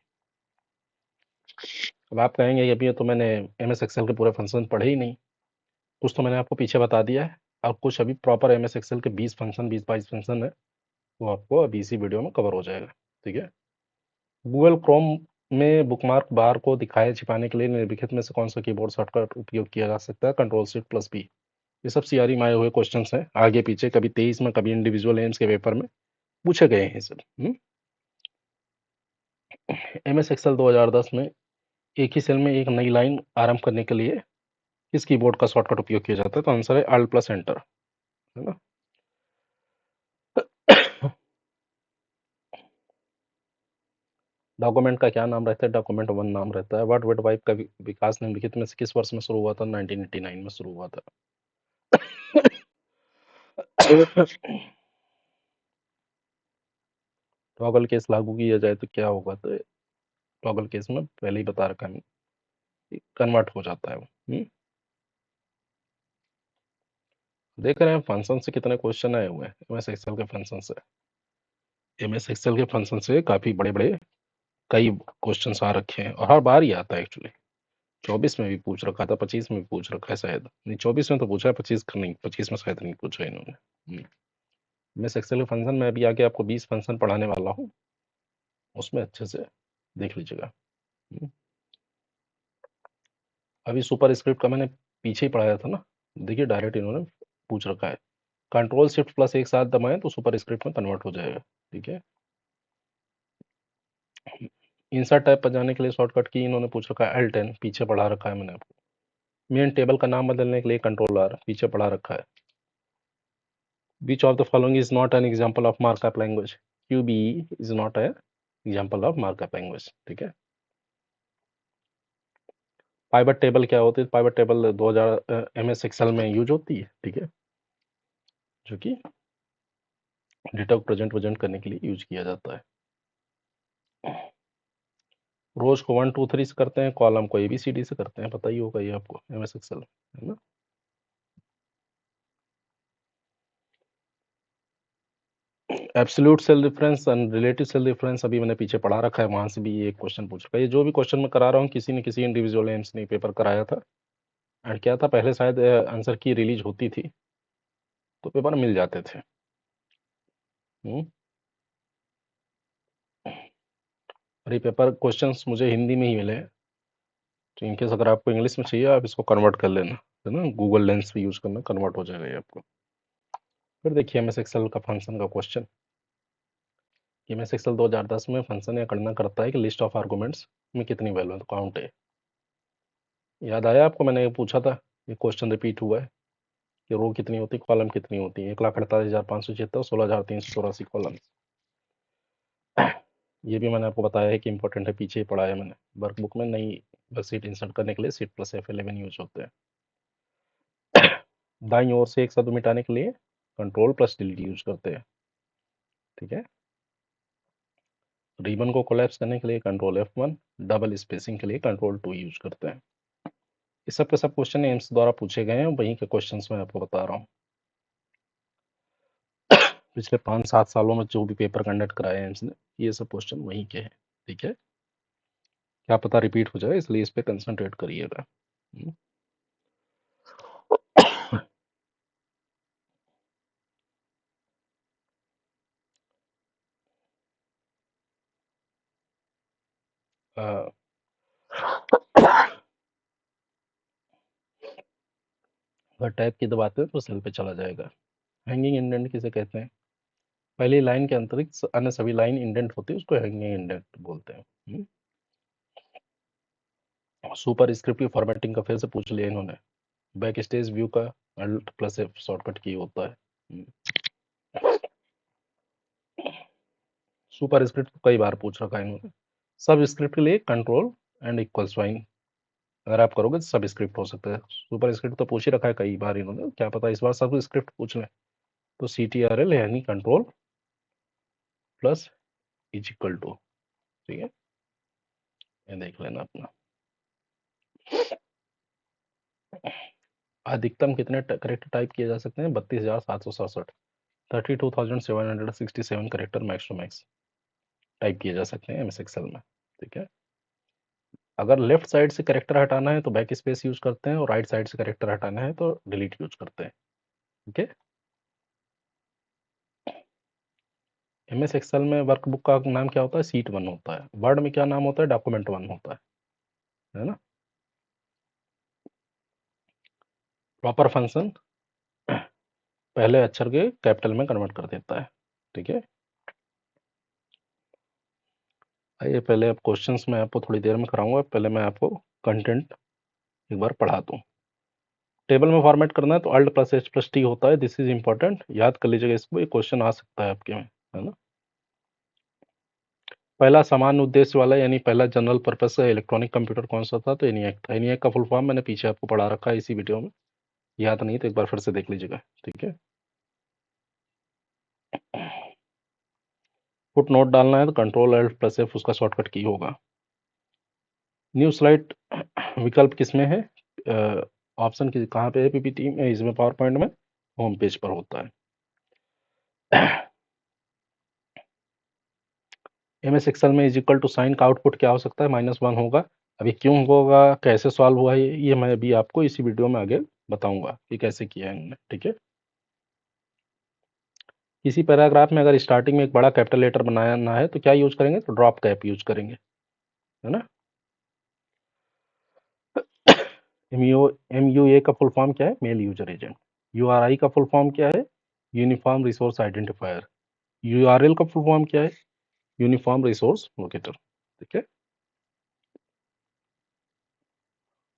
अब आप कहेंगे कि अभी तो मैंने एमएस एक्सेल के पूरे फंक्शन पढ़े ही नहीं। कुछ तो मैंने आपको पीछे बता दिया है, अब कुछ अभी प्रॉपर एमएस एक्सेल के 20 फंक्शन, 20-22 फंक्शन है, वो आपको अभी इसी वीडियो में कवर हो जाएगा, ठीक है। गूगल क्रोम में बुकमार्क बार को दिखाए छिपाने के लिए निम्नलिखित में से कौन सा कीबोर्ड शॉर्टकट उपयोग किया जा सकता है? Ctrl+Shift+B। ये सब सीआरई में आए हुए क्वेश्चंस हैं, आगे पीछे, कभी 23 में, कभी इंडिविजुअल एम्स के पेपर में पूछे गए हैं सब। एमएस एक्सेल 2010 में एक ही सेल में एक नई लाइन आरंभ करने के लिए किस कीबोर्ड का शॉर्टकट उपयोग किया जाता है? तो आंसर है Alt+Enter, है ना। डॉक्यूमेंट का क्या नाम रहता है? डॉक्यूमेंट 1 नाम रहता है। वर्ड वाइड वाइप का विकास निम्नलिखित में से किस वर्ष में शुरू हुआ था? 1989 में शुरू हुआ था। टॉगल केस लागू किया जाए तो क्या होगा? तो टॉगल केस में पहले ही बता रखा है, कन्वर्ट हो जाता है वो। देख रहे हैं फंक्शन से कितने क्वेश्चन आए हुए हैं एमएस एक्सेल के फंक्शन से। एमएस एक्सेल के फंक्शन से काफी बड़े बड़े कई क्वेश्चन आ रखे हैं, और हर बार ही आता है एक्चुअली। 24 में भी पूछ रखा था, 25 में भी पूछ रखा है शायद, नहीं 24 में तो पूछा है, 25 का नहीं, 25 में शायद नहीं पूछा इन्होंने। एमएस एक्सेल के फंक्शन में अभी आगे आपको 20 फंक्शन पढ़ाने वाला हूँ, उसमें अच्छे से देख लीजिएगा। अभी सुपर स्क्रिप्ट का मैंने पीछे ही पढ़ाया था ना, देखिए डायरेक्ट इन्होंने पूछ रखा है। Ctrl+Shift+ एक साथ दबाएं तो सुपर स्क्रिप्ट में कन्वर्ट हो जाएगा, ठीक है। इंसर्ट टैब पर जाने के लिए शॉर्टकट की इन्होंने पूछ रखा है L10, पीछे पढ़ा रखा है मैंने आपको। मेन टेबल का नाम बदलने के लिए Ctrl+R, पीछे पढ़ा रखा है। Which of the following is not an example of markup language? QBE is not a example of markup language, ठीक है। पाइवट टेबल क्या होती है? पाइवट टेबल 2000 एमएस एक्सेल में यूज होती है, ठीक है, जो कि डेटा को प्रेजेंट करने के लिए यूज किया जाता है। रोज को 1 2 3 से करते हैं, कॉलम को ABCD से करते हैं, पता ही होगा ये आपको MS एक्सेल, है ना। Absolute cell difference and relative cell difference अभी मैंने पीछे पढ़ा रखा है, वहां से भी ये एक क्वेश्चन पूछ रखा है। ये जो भी क्वेश्चन मैं करा रहा हूँ किसी न किसी इंडिविजुअल एम्स ने पेपर कराया था, एंड क्या था, पहले शायद आंसर की रिलीज होती थी तो पेपर मिल जाते थे। और ये पेपर क्वेश्चंस मुझे हिंदी में ही मिले हैं, तो इनकेस अगर आपको इंग्लिश में चाहिए आप इसको कन्वर्ट कर लेना, है ना, गूगल लेंस भी यूज़ करना, कन्वर्ट हो जाएगा ये आपको। फिर देखिए MS एक्सेल का फंक्शन का क्वेश्चन। MS एक्सेल 2010 में फंक्शन या गणना करता है कि लिस्ट ऑफ आर्गूमेंट्स में कितनी वैल्यू है, तो काउंट है। याद आया आपको, मैंने ये पूछा था, ये क्वेश्चन रिपीट हुआ है कि रो कितनी होती है, कॉलम कितनी होती है, 1,48,576, 16,384 कॉलम। ये भी मैंने आपको बताया है कि इंपॉर्टेंट है, पीछे ही पढ़ा है मैंने वर्कबुक में। नई वर्कशीट इंसर्ट करने के लिए सीट प्लस F11 यूज होते हैं। दाईं ओर से एक शब्द मिटाने के लिए कंट्रोल प्लस डिलीट यूज करते हैं, ठीक है। रिबन को कोलैप्स करने के लिए कंट्रोल F1, डबल स्पेसिंग के लिए कंट्रोल 2 यूज करते हैं। ये सब के सब क्वेश्चन एम्स द्वारा पूछे गए हैं, वहीं के क्वेश्चंस मैं आपको बता रहा हूँ। पिछले 5-7 सालों में जो भी पेपर कंडक्ट कराए हैं एम्स ने, ये सब क्वेश्चन वहीं के हैं, ठीक है। क्या पता रिपीट हो जाए, इसलिए इस पे कंसंट्रेट करिएगा। अगर टाइप की दबाते हैं तो सेल पे चला जाएगा। हैंगिंग इंडेंट किसे कहते हैं? पहली लाइन के अंतरिक्ष अन्य सभी लाइन इंडेंट होती है, उसको हैंगिंग इंडेंट बोलते हैं। सुपर स्क्रिप्ट की फॉर्मेटिंग का फिर से पूछ लिया इन्होंने। बैक स्टेज व्यू का Alt+F शॉर्टकट की होता है। सुपर स्क्रिप्ट को कई बार पूछ रखा है इन्होंने। सब स्क्रिप्ट के लिए कंट्रोल एंड इक्वल साइन अगर आप करोगे तो सब स्क्रिप्ट हो सकता है। सुपर स्क्रिप्ट तो पूछ ही रखा है कई बार इन्होंने, क्या पता इस बार सब स्क्रिप्ट पूछ लें। तो CTRL यानी control plus is equal to, ठीक है, ये देख लेना अपना। अधिकतम कितने करेक्टर टाइप किए जा सकते हैं? 32,767, 32,767 character max to max type किए जा सकते हैं MS एक्सेल में, ठीक है। अगर लेफ्ट साइड से करेक्टर हटाना है तो बैक स्पेस यूज करते हैं, और राइट साइड से करेक्टर हटाना है तो डिलीट यूज करते हैं, ठीक है। MS एक्सेल में वर्कबुक का नाम क्या होता है? सीट 1 होता है। वर्ड में क्या नाम होता है? डॉक्यूमेंट 1 होता है ना। प्रॉपर फंक्शन पहले अक्षर के कैपिटल में कन्वर्ट कर देता है, ठीक है। आइए पहले अब क्वेश्चंस में आपको थोड़ी देर में कराऊंगा, पहले मैं आपको कंटेंट एक बार पढ़ा दूं। टेबल में फॉर्मेट करना है तो Alt+H+T होता है, दिस इज इंपॉर्टेंट, याद कर लीजिएगा इसको, ये क्वेश्चन आ सकता है आपके में, है ना। पहला सामान्य उद्देश्य वाला यानी पहला जनरल पर्पस इलेक्ट्रॉनिक कंप्यूटर कौन सा था? तो ENIAC था। ENIAC का फुल फॉर्म मैंने पीछे आपको पढ़ा रखा है इसी वीडियो में, याद नहीं तो एक बार फिर से देख लीजिएगा, ठीक है। फुट नोट डालना है तो कंट्रोल Alt+F उसका शॉर्टकट की होगा। न्यू स्लाइड विकल्प किसमें है? ऑप्शन की कहाँ पे है? PPT में, इसमें पावर पॉइंट में होम पेज पर होता है। MS एक्सेल में इज इक्वल टू साइन का आउटपुट क्या हो सकता है? -1 होगा। अभी क्यों होगा, कैसे सॉल्व हुआ ये मैं अभी आपको इसी वीडियो में आगे बताऊंगा कि कैसे किया है इन्होंने, ठीक है। किसी पैराग्राफ में अगर स्टार्टिंग में एक बड़ा कैपिटल लेटर बनाना है तो क्या यूज करेंगे? तो ड्रॉप कैप यूज करेंगे, है ना। MUA का फुल फॉर्म क्या है? Mail user agent. URI का फुल फॉर्म क्या है? Uniform resource identifier. URL का फुल फॉर्म क्या है? यूनिफॉर्म रिसोर्स लोकेटर, ठीक है।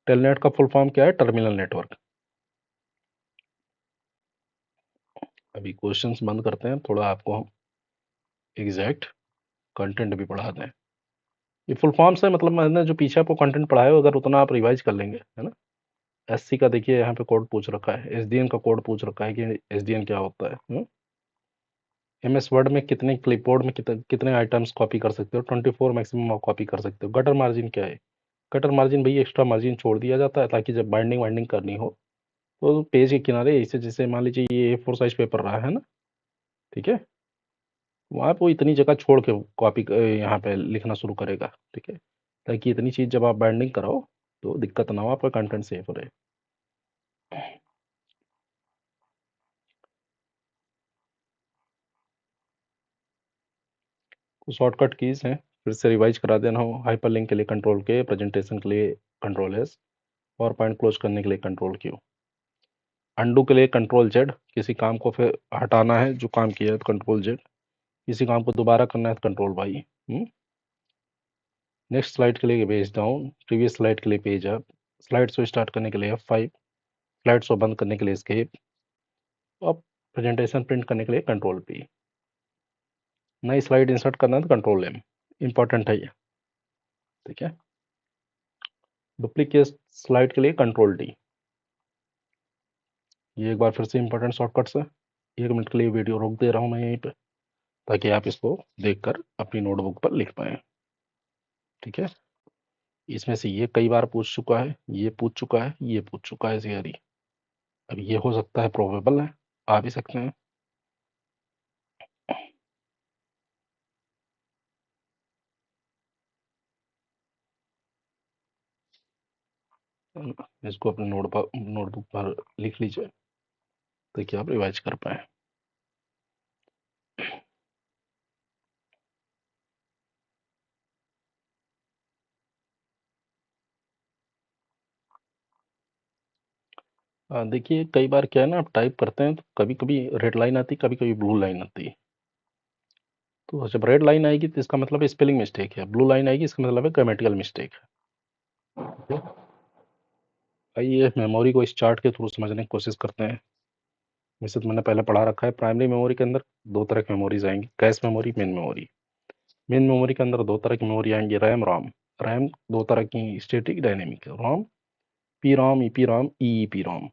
टेलनेट का फुल फॉर्म क्या है? Terminal network. अभी क्वेश्चंस बंद करते हैं, थोड़ा आपको हम एग्जैक्ट कंटेंट भी पढ़ा दें। ये फुल फॉर्म से मतलब मैंने जो पीछे आपको कंटेंट पढ़ाया हो, अगर उतना आप रिवाइज कर लेंगे, है ना। SC का देखिए यहाँ पे कोड पूछ रखा है, SDN का कोड पूछ रखा है कि SDN क्या होता है। MS वर्ड में कितने क्लिपबोर्ड में कितने आइटम्स कॉपी कर सकते हो? 24 मैक्सिमम आप कॉपी कर सकते हो। गटर मार्जिन क्या है? गटर मार्जिन भई एक्स्ट्रा मार्जिन छोड़ दिया जाता है ताकि जब बाइंडिंग वाइंडिंग करनी हो तो पेज के किनारे ऐसे, जैसे मान लीजिए ये A4 साइज पेपर रहा है ना, ठीक है, वहाँ पे वो इतनी जगह छोड़ के कॉपी यहाँ पे लिखना शुरू करेगा, ठीक है, ताकि इतनी चीज़ जब आप बाइंडिंग कराओ तो दिक्कत ना हो, आपका कंटेंट सेफ रहे। कुछ शॉर्टकट कीज हैं, फिर से रिवाइज करा देना हो। हाइपरलिंक के लिए कंट्रोल के, प्रेजेंटेशन के लिए control S, power point close करने के लिए कंट्रोल क्यू, अंडू के लिए कंट्रोल जेड, किसी काम को फिर हटाना है जो काम किया है तो कंट्रोल जेड, किसी काम को दोबारा करना है तो कंट्रोल वाई। नेक्स्ट स्लाइड के लिए पेज डाउन, प्रीवियस स्लाइड के लिए पेज अप, स्लाइड्स को स्टार्ट करने के लिए F5, स्लाइड्स को बंद करने के लिए एस्केप, अब प्रेजेंटेशन प्रिंट करने के लिए कंट्रोल पी, नई स्लाइड इंसर्ट करना है तो कंट्रोल एम। इंपॉर्टेंट है ये, ठीक है। डुप्लीकेट स्लाइड के लिए कंट्रोल डी। ये एक बार फिर से इंपॉर्टेंट शॉर्टकट्स है। 1 मिनट के लिए वीडियो रोक दे रहा हूँ मैं यहीं पे, ताकि आप इसको देखकर अपनी नोटबुक पर लिख पाएँ, ठीक है। इसमें से ये कई बार पूछ चुका है, ये पूछ चुका है, ये पूछ चुका है थियरी। अब ये हो सकता है प्रोबेबल है, आ भी सकते हैं। इसको अपने नोटबुक पर लिख लीजिए ताकि आप रिवाइज कर पाए। देखिए कई बार क्या है ना, आप टाइप करते हैं तो कभी कभी रेड लाइन आती है, कभी कभी ब्लू लाइन आती है। तो जब रेड लाइन आएगी तो इसका मतलब स्पेलिंग मिस्टेक है, ब्लू लाइन आएगी इसका मतलब है ग्रामेटिकल मिस्टेक है। आइए मेमोरी को इस चार्ट के थ्रू समझने की कोशिश करते हैं। वैसे तो मैंने पहले पढ़ा रखा है, प्राइमरी मेमोरी के अंदर दो तरह की मेमोरीज आएंगी, cache memory, main memory. Main memory के अंदर दो तरह की मेमोरी आएंगी, रैम रोम। रैम दो तरह की, static dynamic. ROM, P ROM, E P ROM, E P ROM.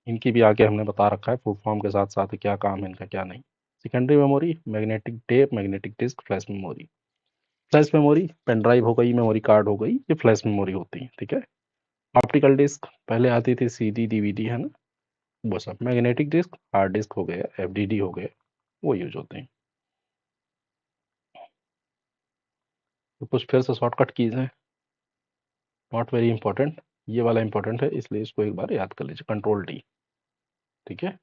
इनकी भी आगे हमने बता रखा है फुल फॉर्म के साथ साथ क्या काम है इनका क्या नहीं। Secondary memory, magnetic tape, magnetic disk, flash memory. Flash memory pen drive हो गई, मेमोरी कार्ड हो गई, ये फ्लैश मेमोरी होती है, ठीक है। ऑप्टिकल डिस्क पहले आती थी, सीडी डीवीडी, है ना, वो सब। मैग्नेटिक डिस्क हार्ड डिस्क हो गया, एफडीडी हो गया, वो यूज होते हैं। तो कुछ फिर से शॉर्टकट कीज हैं, नॉट वेरी इंपॉर्टेंट। ये वाला इंपॉर्टेंट है इसलिए इसको एक बार याद कर लीजिए, कंट्रोल डी, ठीक है।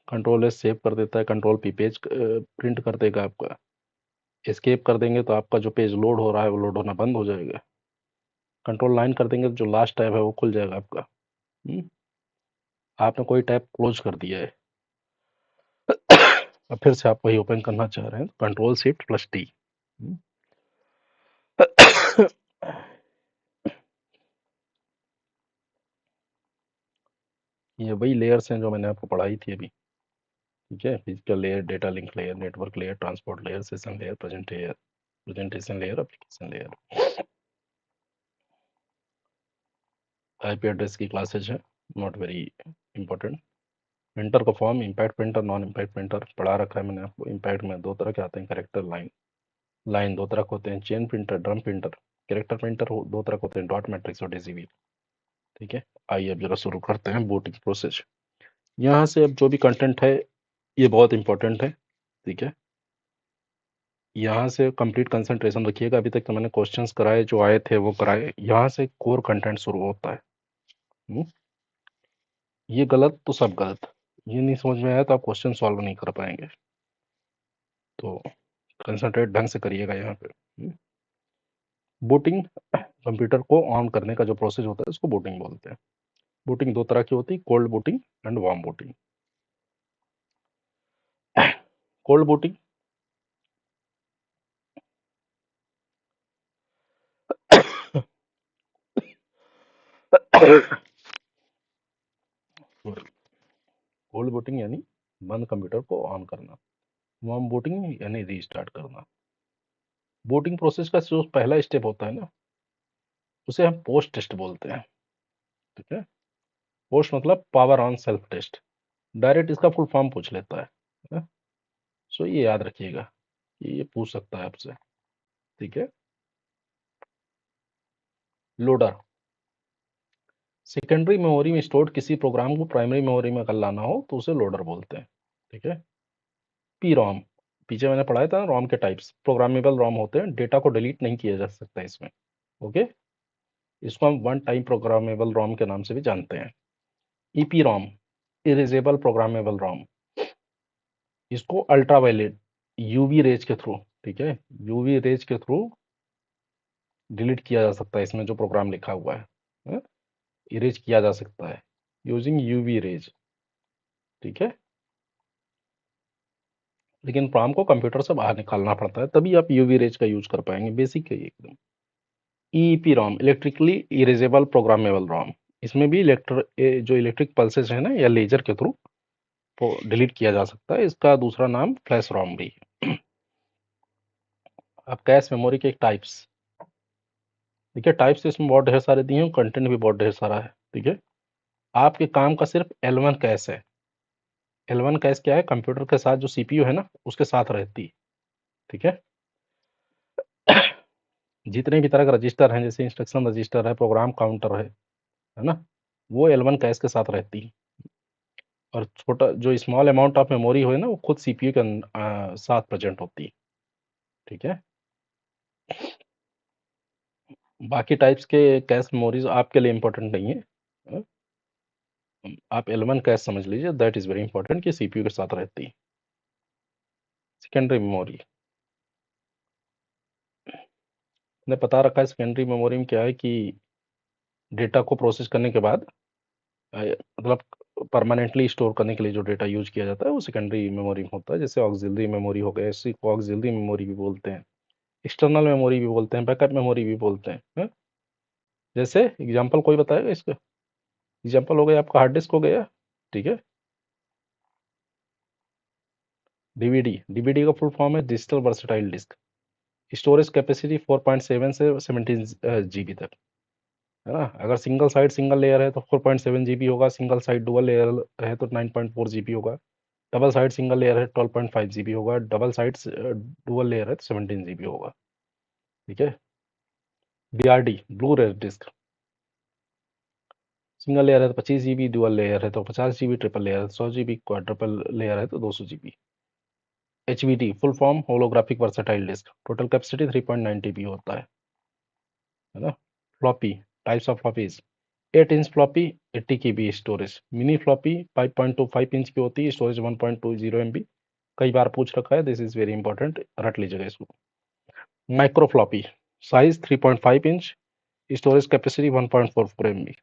कंट्रोल एस सेव कर देता है, कंट्रोल पी पेज प्रिंट कर देगा आपका। एस्केप कर देंगे तो आपका जो पेज लोड हो रहा है वो लोड होना बंद हो जाएगा। कंट्रोल 9 कर देंगे तो जो लास्ट टैब है वो खुल जाएगा आपका। आपने कोई टैब क्लोज कर दिया है, अब फिर से आप वही ओपन करना चाह रहे हैं, कंट्रोल शिफ्ट प्लस टी। ये वही लेयर्स हैं जो मैंने आपको पढ़ाई थी अभी, ठीक है। Physical layer, data link layer, network layer, transport layer, session layer, presentation layer, application layer. IP address की क्लासेज है, नॉट वेरी इंपॉर्टेंट। प्रिंटर का form, impact printer, non impact printer पढ़ा रखा है मैंने आपको। इम्पैक्ट में दो तरह के आते हैं, करेक्टर, लाइन। लाइन दो तरह के होते हैं, chain printer, drum printer. Character printer दो तरह के होते हैं, डॉट मैट्रिक्स और डेसीवी, ठीक है। आइए अब जरा शुरू करते हैं बूटिंग प्रोसेस। यहाँ से अब जो भी कंटेंट है ये बहुत इंपॉर्टेंट है, ठीक है। यहाँ से कंप्लीट कंसंट्रेशन रखिएगा। अभी तक तो मैंने क्वेश्चंस कराए जो आए थे वो कराए, यहाँ से कोर कंटेंट शुरू होता है। हम्म? ये गलत तो सब गलत, ये नहीं समझ में आया तो आप क्वेश्चन सॉल्व नहीं कर पाएंगे। तो कंसंट्रेट ढंग से करिएगा यहाँ पे। बूटिंग, कंप्यूटर को ऑन करने का जो प्रोसेस होता है उसको बूटिंग बोलते हैं। बूटिंग दो तरह की होती है, cold booting and warm booting. Cold booting cold booting यानी बंद कंप्यूटर को ऑन करना। वार्म बूटिंग यानी रीस्टार्ट करना। बूटिंग प्रोसेस का जो पहला स्टेप होता है ना, उसे हम पोस्ट टेस्ट बोलते हैं, ठीक है। पोस्ट मतलब power on self test. Direct इसका फुल फॉर्म पूछ लेता है? सो ये याद रखिएगा कि ये पूछ सकता है आपसे, ठीक है। लोडर, सेकेंडरी मेमोरी में स्टोर्ड किसी प्रोग्राम को प्राइमरी मेमोरी में अगर लाना हो तो उसे लोडर बोलते हैं, ठीक है। पी रॉम, पीछे मैंने पढ़ाया था रॉम के टाइप्स, प्रोग्रामेबल रॉम होते हैं, डेटा को डिलीट नहीं किया जा सकता इसमें, ओके। इसको हम वन टाइम प्रोग्रामेबल रॉम के नाम से भी जानते हैं। EP ROM, erasable programmable ROM, इसको अल्ट्रावायलेट यूवी रेज के थ्रू, ठीक है, यूवी रेज के थ्रू डिलीट किया जा सकता है, इसमें जो प्रोग्राम लिखा हुआ है इरेज किया जा सकता है यूजिंग यूवी रेज, ठीक है। लेकिन प्रोग्राम को कंप्यूटर से बाहर निकालना पड़ता है, तभी आप यूवी रेज का यूज कर पाएंगे, बेसिक है ये एकदम। EEP ROM, electrically erasable programmable ROM, इसमें भी जो इलेक्ट्रिक पल्सेस है ना या लेजर के थ्रू वो डिलीट किया जा सकता है, इसका दूसरा नाम फ्लैश रॉम भी है। अब कैश मेमोरी के टाइप्स, देखिए टाइप्स इसमें बहुत ढेर सारे दिए हैं, कंटेंट भी बहुत ढेर सारा है, ठीक है। आपके काम का सिर्फ L1 कैश है। L1 कैश क्या है, कंप्यूटर के साथ जो सीपीयू है ना उसके साथ रहती है, ठीक है। जितने भी तरह का रजिस्टर हैं, जैसे इंस्ट्रक्शन रजिस्टर है, प्रोग्राम काउंटर है ना, वो L1 कैश के साथ रहती है। और छोटा जो स्मॉल अमाउंट ऑफ मेमोरी हो ना वो खुद सीपीयू के साथ प्रेजेंट होती है, ठीक है। बाकी टाइप्स के कैश मेमोरीज आपके लिए इंपॉर्टेंट नहीं है, अ, आप L1 कैश समझ लीजिए, दैट इज वेरी इंपॉर्टेंट कि सीपीयू के साथ रहती है। सेकेंडरी मेमोरी ने पता रखा है, सेकेंडरी मेमोरी में क्या है कि डेटा को प्रोसेस करने के बाद मतलब परमानेंटली स्टोर करने के लिए जो डेटा यूज किया जाता है वो सेकेंडरी मेमोरी में होता है, जैसे ऑक्सिलरी मेमोरी हो गया, इसी को ऑक्सिलरी मेमोरी भी बोलते हैं, एक्सटर्नल मेमोरी भी बोलते हैं, बैकअप मेमोरी भी बोलते हैं? जैसे एग्जांपल कोई बताएगा इसका? एग्जांपल हो गया आपका हार्ड डिस्क हो गया, ठीक है। डीवीडी, डीवीडी का फुल फॉर्म है digital versatile disc, storage capacity 4.7 से 17 जीबी तक, है ना। अगर सिंगल साइड सिंगल लेयर है तो 4.7 जीबी होगा, सिंगल साइड डुअल लेयर है तो 9.4 जीबी होगा, डबल साइड सिंगल लेयर है 12.5 जीबी होगा, डबल साइड डुअल लेयर है तो 17 जीबी होगा, ठीक है। BRD, blue red disk, single layer है तो 25 जीबी, डुअल लेयर है तो 50 जीबी, ट्रिपल लेयर है तो 100 जीबी, क्वाड्रपल लेयर है तो 200 GB. HVD full form holographic versatile disc, total capacity 3.9 TB होता है ना। Floppy, types of floppies, 8 inch floppy 80 KB storage, mini floppy 5.25 inch की होती है, स्टोरेज 1.20 MB, कई बार पूछ रखा है, दिस इज वेरी इंपॉर्टेंट, रट लीजिएगा इसको। Micro floppy, size 3.5 inch, storage capacity 1.44 MB।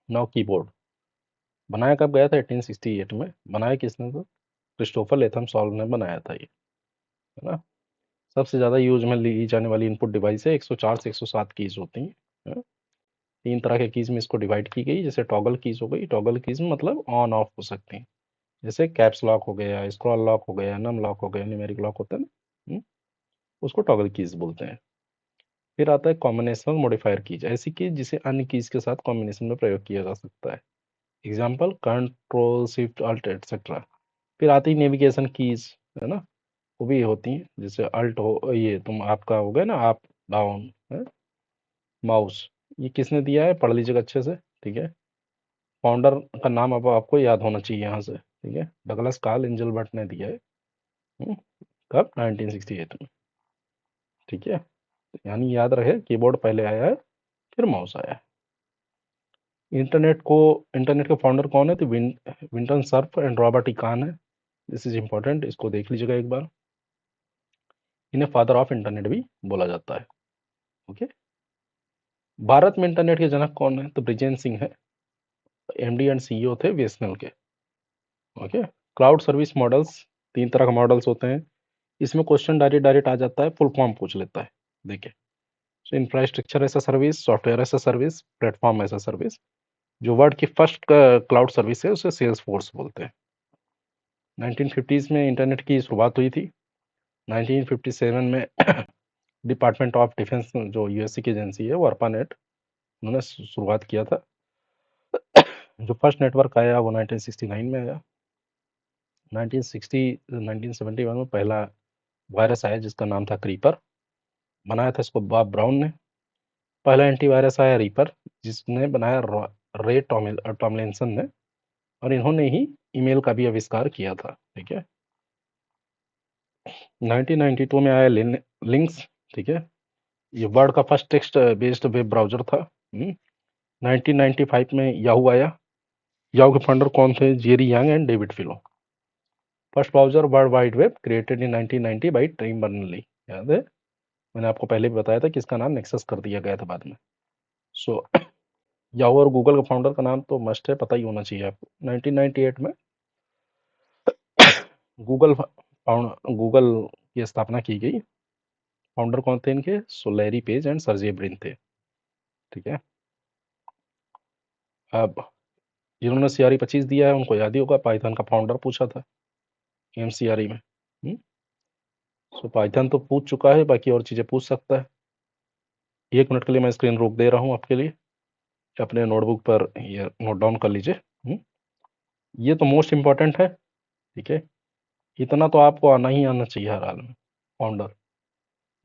नौ कीबोर्ड, बनाया कब गया था? 1868 में। बनाया किसने? तो क्रिस्टोफर लेथम सॉल्व ने बनाया था ये, है ना। सबसे ज़्यादा यूज में ली जाने वाली इनपुट डिवाइस है, 104 से 107 कीज होती हैं, है? 3 तरह के कीज में इसको डिवाइड की गई, जैसे टॉगल कीज हो गई, टॉगल कीज में मतलब ऑन ऑफ हो सकती हैं, जैसे कैप्स लॉक हो गया, स्क्रॉल लॉक हो गया, नम लॉक हो गया, न्यूमेरिक लॉक होता है ना, उसको टॉगल कीज बोलते हैं। फिर आता है कॉम्बिनेशनल मॉडिफायर कीज, ऐसी कीज जिसे अन्य कीज के साथ कॉम्बिनेशन में प्रयोग किया जा सकता है, example control shift alt etcetera. फिर आती है नेविगेशन कीज, है ना, वो भी होती हैं, जैसे अल्ट हो, ये तुम आपका हो गया ना, आप डाउन है, माउस, ये किसने दिया है पढ़ लीजिएगा अच्छे से, ठीक है। फाउंडर का नाम अब आपको याद होना चाहिए यहाँ से, ठीक है, डगलस कार्ल एंजलबर्ट ने दिया है, हम्म, कब? 1968 में, ठीक है। यानी याद रहे कीबोर्ड पहले आया है फिर माउस आया है। इंटरनेट को, इंटरनेट के फाउंडर कौन है? तो Vinton Cerf and Robert Icahn है, दिस इज इंपॉर्टेंट, इसको देख लीजिएगा एक बार। इन्हें फादर ऑफ इंटरनेट भी बोला जाता है, ओके। भारत में इंटरनेट के जनक कौन है? तो ब्रिजेन सिंह है, MD एंड CEO थे बीएसएनएल के, ओके। क्लाउड सर्विस मॉडल्स, 3 तरह का मॉडल्स होते हैं, इसमें क्वेश्चन डायरेक्ट डायरेक्ट आ जाता है, फुल फॉर्म पूछ लेता है, देखिए। So infrastructure as a service, software as a service, platform as a service. जो वर्ल्ड की फर्स्ट क्लाउड सर्विस है उसे सेल्स फोर्स बोलते हैं। 1950s में इंटरनेट की शुरुआत हुई थी, 1957 में डिपार्टमेंट ऑफ डिफेंस जो यूएसए की एजेंसी है वो ARPANET, उन्होंने शुरुआत किया था। जो फर्स्ट नेटवर्क आया वो 1969 में आया। 1971 में पहला वायरस आया जिसका नाम था क्रीपर, बनाया था इसको बॉब ब्राउन ने। पहला एंटीवायरस आया रीपर, जिसने बनाया रे टॉमलिंसन ने, और इन्होंने ही ईमेल का भी आविष्कार किया था। ठीक है। 1992 में आया लिंक्स। ठीक है, ये वर्ल्ड का first text based web browser था। 1995 में याहू आया। याहू के फाउंडर कौन थे? Jerry Yang and David Filo. First browser world wide web created in 1990 by Tim Berners Lee. याद है, मैंने आपको पहले भी बताया था कि इसका नाम नेक्सस कर दिया गया था बाद में। सो याहू और गूगल का फाउंडर का नाम तो मस्ट है, पता ही होना चाहिए आपको। 1998 में गूगल की स्थापना की गई। फाउंडर कौन थे इनके? सोलैरी पेज एंड सर्जे ब्रिन थे। ठीक है। अब जिन्होंने CRE 25 दिया है उनको याद ही होगा, पाइथन का फाउंडर पूछा था MCRE में। सो पाइथन तो पूछ चुका है, बाकी और चीज़ें पूछ सकता है। 1 मिनट के लिए मैं स्क्रीन रोक दे रहा हूँ आपके लिए, अपने नोटबुक पर ये नोट डाउन कर लीजिए। ये तो मोस्ट इम्पॉर्टेंट है। ठीक है, इतना तो आपको आना ही आना चाहिए हर हाल में। फाउंडर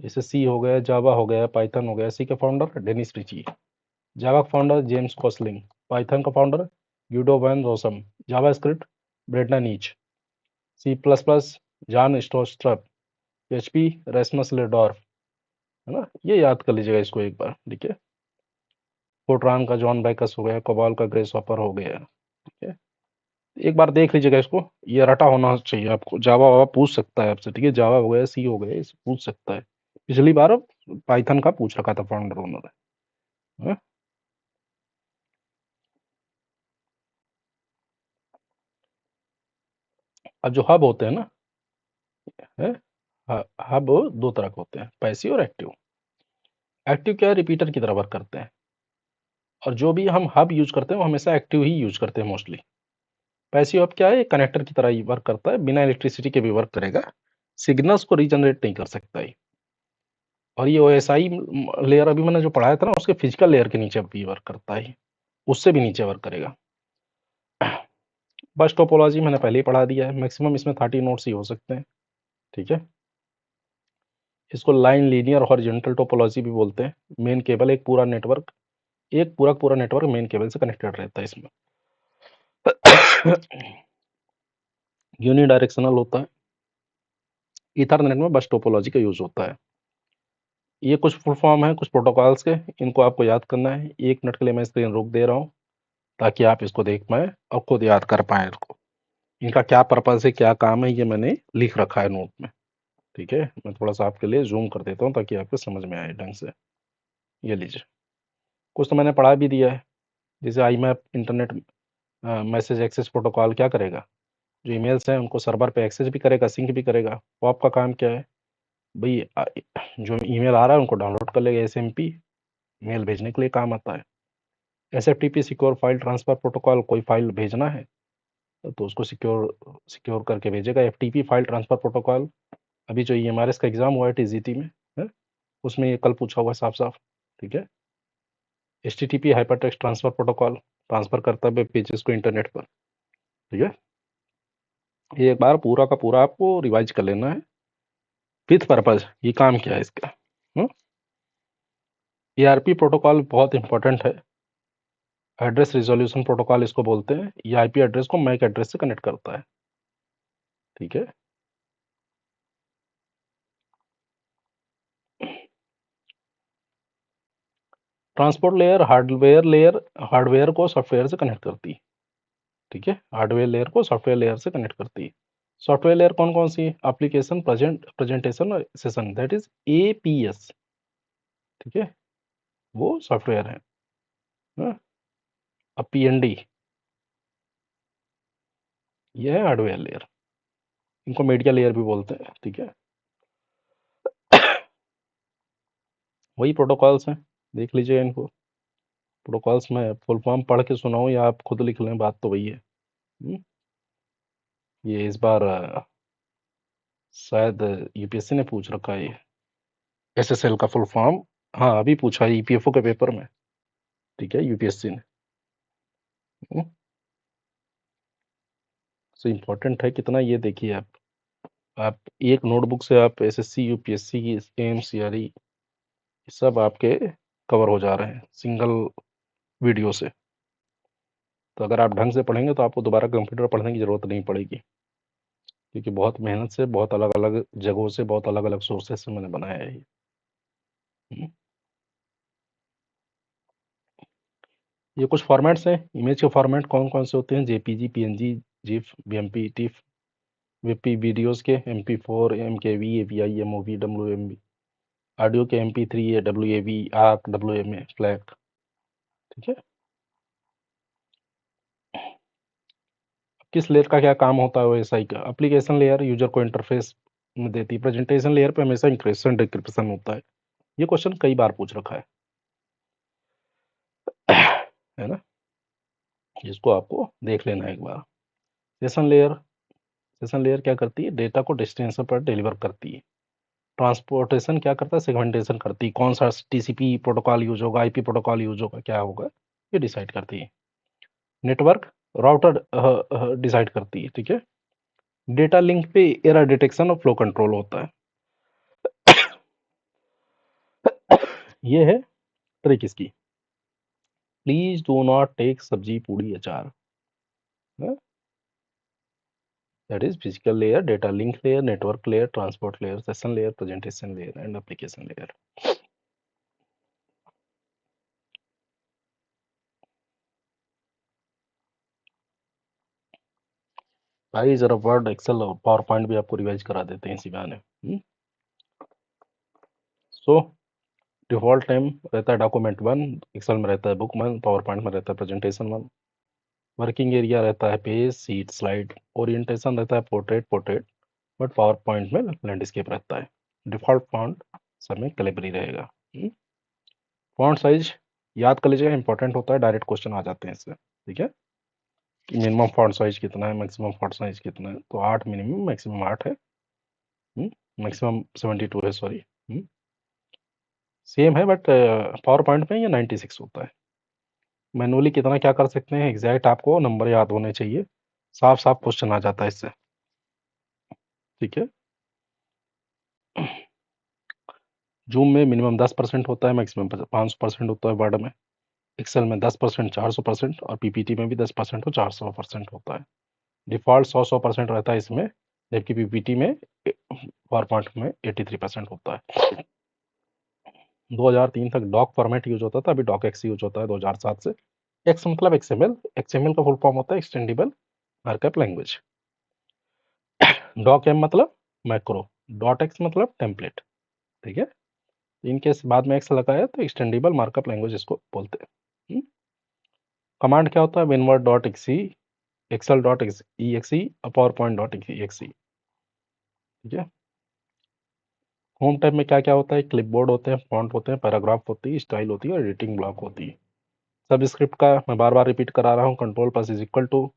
जैसे सी हो गया, जावा हो गया, पाइथन हो गया। सी के फाउंडर डेनिस रिची, जावा का फाउंडर जेम्स कोसलिंग, पाइथन का फाउंडर यूडो वैन रोसम, जावा स्क्रिप्ट ब्रेडना नीच, C++ जॉन स्टोस्ट्रप, PHP रेस्मस लेडॉर्फ। है ना, ये याद कर लीजिएगा इसको एक बार। ठीक है। फोर्ट्रान का जॉन बैकस हो गया, कोबाल का ग्रेस हॉपर हो गया। ठीक है, एक बार देख लीजिएगा इसको, ये रटा होना चाहिए आपको। जावा वावा पूछ सकता है आपसे। ठीक है, जावा हो गया, सी हो गया, इसे पूछ सकता है। पिछली बार पाइथन का पूछ रखा था फाउंडर ओनर है। अब जो हब होते हैं ना, है हब दो तरह के होते हैं, पैसिव और एक्टिव। एक्टिव क्या है? रिपीटर की तरह वर्क करते हैं। और जो भी हम हब यूज करते हैं वो हमेशा एक्टिव ही यूज करते हैं मोस्टली। पैसिव हब क्या है? कनेक्टर की तरह ही वर्क करता है, बिना इलेक्ट्रिसिटी के भी वर्क करेगा, सिग्नल्स को रीजनरेट नहीं कर सकता है। और ये OSI लेयर अभी मैंने जो पढ़ाया था ना, उसके फिजिकल लेयर के नीचे भी वर्क करता है, उससे भी नीचे वर्क करेगा। बस टोपोलॉजी मैंने पहले ही पढ़ा दिया है, मैक्सिमम इसमें 30 नोड्स ही हो सकते हैं। ठीक है, इसको लाइन लीनियर हॉरिजॉन्टल टोपोलॉजी भी बोलते हैं। मेन केबल एक पूरा नेटवर्क, एक पूरा नेटवर्क मेन केबल से कनेक्टेड रहता है इसमें। यूनि डायरेक्शनल होता है। ईथरनेट में बस टोपोलॉजी का यूज होता है। ये कुछ फुल फॉर्म है कुछ प्रोटोकॉल्स के, इनको आपको याद करना है। 1 मिनट के लिए मैं स्क्रीन रोक दे रहा हूँ ताकि आप इसको देख पाएँ और खुद याद कर पाएँ इसको। इनका क्या पर्पज़ है, क्या काम है, ये मैंने लिख रखा है नोट में। ठीक है, मैं थोड़ा सा आपके लिए जूम कर देता हूँ ताकि आपको समझ में आए ढंग से। ये लीजिए, कुछ तो मैंने पढ़ा भी दिया है। जैसे IMAP internet message access protocol क्या करेगा? जो ईमेल्स हैं उनको सर्वर पे एक्सेस भी करेगा, सिंक भी करेगा। पॉप का काम क्या है भाई? जो ईमेल आ रहा है उनको डाउनलोड कर लेगा, SMP मेल भेजने के लिए काम आता है। SFTP secure file transfer protocol, कोई फाइल भेजना है तो उसको सिक्योर सिक्योर करके भेजेगा। FTP फाइल ट्रांसफर प्रोटोकॉल, अभी जो EMRS का एग्जाम हुआ है TGT में है, उसमें ये कल पूछा हुआ है साफ साफ। ठीक है। HTTP hyper text transfer protocol, transfer करता है पेजेस को इंटरनेट पर। ठीक है, ये एक बार पूरा का पूरा आपको रिवाइज कर लेना है विथ पर्पज, ये काम क्या है इसका। ARP प्रोटोकॉल बहुत इंपॉर्टेंट है। एड्रेस रिजोल्यूशन प्रोटोकॉल इसको बोलते हैं। ये IP एड्रेस को मैक एड्रेस से कनेक्ट करता है। ठीक है, ट्रांसपोर्ट लेयर हार्डवेयर को सॉफ्टवेयर से कनेक्ट करती है। ठीक है, हार्डवेयर लेयर को सॉफ्टवेयर लेयर से कनेक्ट करती है। सॉफ्टवेयर लेयर कौन कौन सी? एप्लीकेशन प्रेजेंटेशन और सेशन, दैट इज APS। ठीक है, वो सॉफ्टवेयर है। अब PND, ये है हार्डवेयर लेयर। इनको मीडिया लेयर भी बोलते हैं। ठीक है, वही प्रोटोकॉल्स हैं, देख लीजिए इनको। प्रोटोकॉल्स में फुल फॉर्म पढ़ के सुनाऊं या आप खुद लिख लें, बात तो वही है। ये इस बार शायद UPSC ने पूछ रखा है ये। SSL का फुल फॉर्म, हाँ अभी पूछा EPFO के पेपर में, ठीक है, यूपीएससी ने। सो इम्पोर्टेंट है कितना, ये देखिए आप एक नोटबुक से आप SSC यूपीएससी की एम्स CRE सब आपके कवर हो जा रहे हैं सिंगल वीडियो से। तो अगर आप ढंग से पढ़ेंगे तो आपको दोबारा कंप्यूटर पढ़ने की ज़रूरत नहीं पड़ेगी, क्योंकि बहुत मेहनत से, बहुत अलग अलग जगहों से, बहुत अलग अलग सोर्सेस से मैंने बनाया है ये। हम्म। ये कुछ फॉर्मेट्स हैं, इमेज के फॉर्मेट कौन कौन से होते हैं, JPG, PNG, GIF, BMP, TIFF, WebP, videos के MP4, MKV, AVI, MOV, WMV, audio के MP3, WAV, ARC, WMA, FLAC, ठीक है। किस लेयर का क्या काम होता है OSI का, एप्लीकेशन लेयर यूजर को इंटरफेस में देती है, प्रेजेंटेशन लेयर पे हमेशा इंक्रिप्शन डिक्रिप्शन होता है। ये क्वेश्चन कई बार पूछ रखा है ना, जिसको आपको देख लेना है एक बार। सेशन लेयर, सेशन लेयर क्या करती है, डेटा को डेस्टिनेशन पर डिलीवर करती है। ट्रांसपोर्टेशन क्या करता है, सेगमेंटेशन करती है, कौन सा TCP प्रोटोकॉल यूज होगा, IP प्रोटोकॉल यूज होगा, क्या होगा, ये डिसाइड करती है। नेटवर्क राउटर डिसाइड करती है, ठीक है। डेटा लिंक पे एरर डिटेक्शन और फ्लो कंट्रोल होता है। ये है ट्रिक इसकी, प्लीज डू नॉट टेक सब्जी पूड़ी अचार। That is physical layer, data link layer, network layer, transport layer, session layer, presentation layer and application layer. भाई जरा वर्ड, एक्सेल और पावर पॉइंट भी आपको रिवाइज करा देते हैं इसी बहाने। सो डिफॉल्ट टाइम रहता है डॉक्यूमेंट 1, एक्सेल में रहता है बुक 1, पावर पॉइंट में रहता है प्रेजेंटेशन 1। वर्किंग एरिया रहता है पेज, सीट, स्लाइड। ओरिएंटेशन रहता है पोर्ट्रेट, बट पावर पॉइंट में लैंडस्केप रहता है। डिफॉल्ट फॉन्ट सब में कैलिबरी रहेगा। फॉन्ट साइज याद कर लीजिएगा, इंपॉर्टेंट होता है, डायरेक्ट क्वेश्चन आ जाते हैं इससे, ठीक है। मिनिमम फॉन्ट साइज कितना है, मैक्सिमम फॉन्ट साइज कितना है, तो 8 मिनिमम, मैक्सिमम 8 है, मैक्सिमम 72 है, सॉरी। सेम है, बट पावर पॉइंट में ये 96 होता है। मैनुअली कितना क्या कर सकते हैं, एग्जैक्ट आपको नंबर याद होने चाहिए, साफ साफ क्वेश्चन आ जाता है इससे, ठीक है। जूम में मिनिमम 10% होता है, मैक्सिमम 500% होता है वर्ड में। एक्सेल में 10%, 400%, और PPT में भी 10% और 400% होता है। डिफ़ॉल्ट 100% रहता है इसमें, जबकि PPT में पावर पॉइंट में 83% होता है। 2003 तक डॉक फॉर्मेट यूज होता था, अभी डॉक एक्स यूज होता है 2007 से। एक्स मतलब XML, XML का फुल फॉर्म होता है एक्सटेंडिबल मार्कअप लैंग्वेज। डॉक एम मतलब मैक्रो, डॉट एक्स मतलब टेम्पलेट, ठीक है। इनके बाद में एक्स लगा है तो एक्सटेंडिबल मार्कअप लैंग्वेज इसको बोलते हैं। कमांड क्या होता है, WinWord dot exe, Excel dot EXE, PowerPoint dot EXE, ठीक है। होम टैब में क्या क्या होता है, क्लिपबोर्ड होते हैं, फॉन्ट होते हैं, पैराग्राफ होती है, स्टाइल होती है और एडिटिंग ब्लॉक होती है। सब स्क्रिप्ट का मैं बार बार रिपीट करा रहा हूँ, control plus is equal to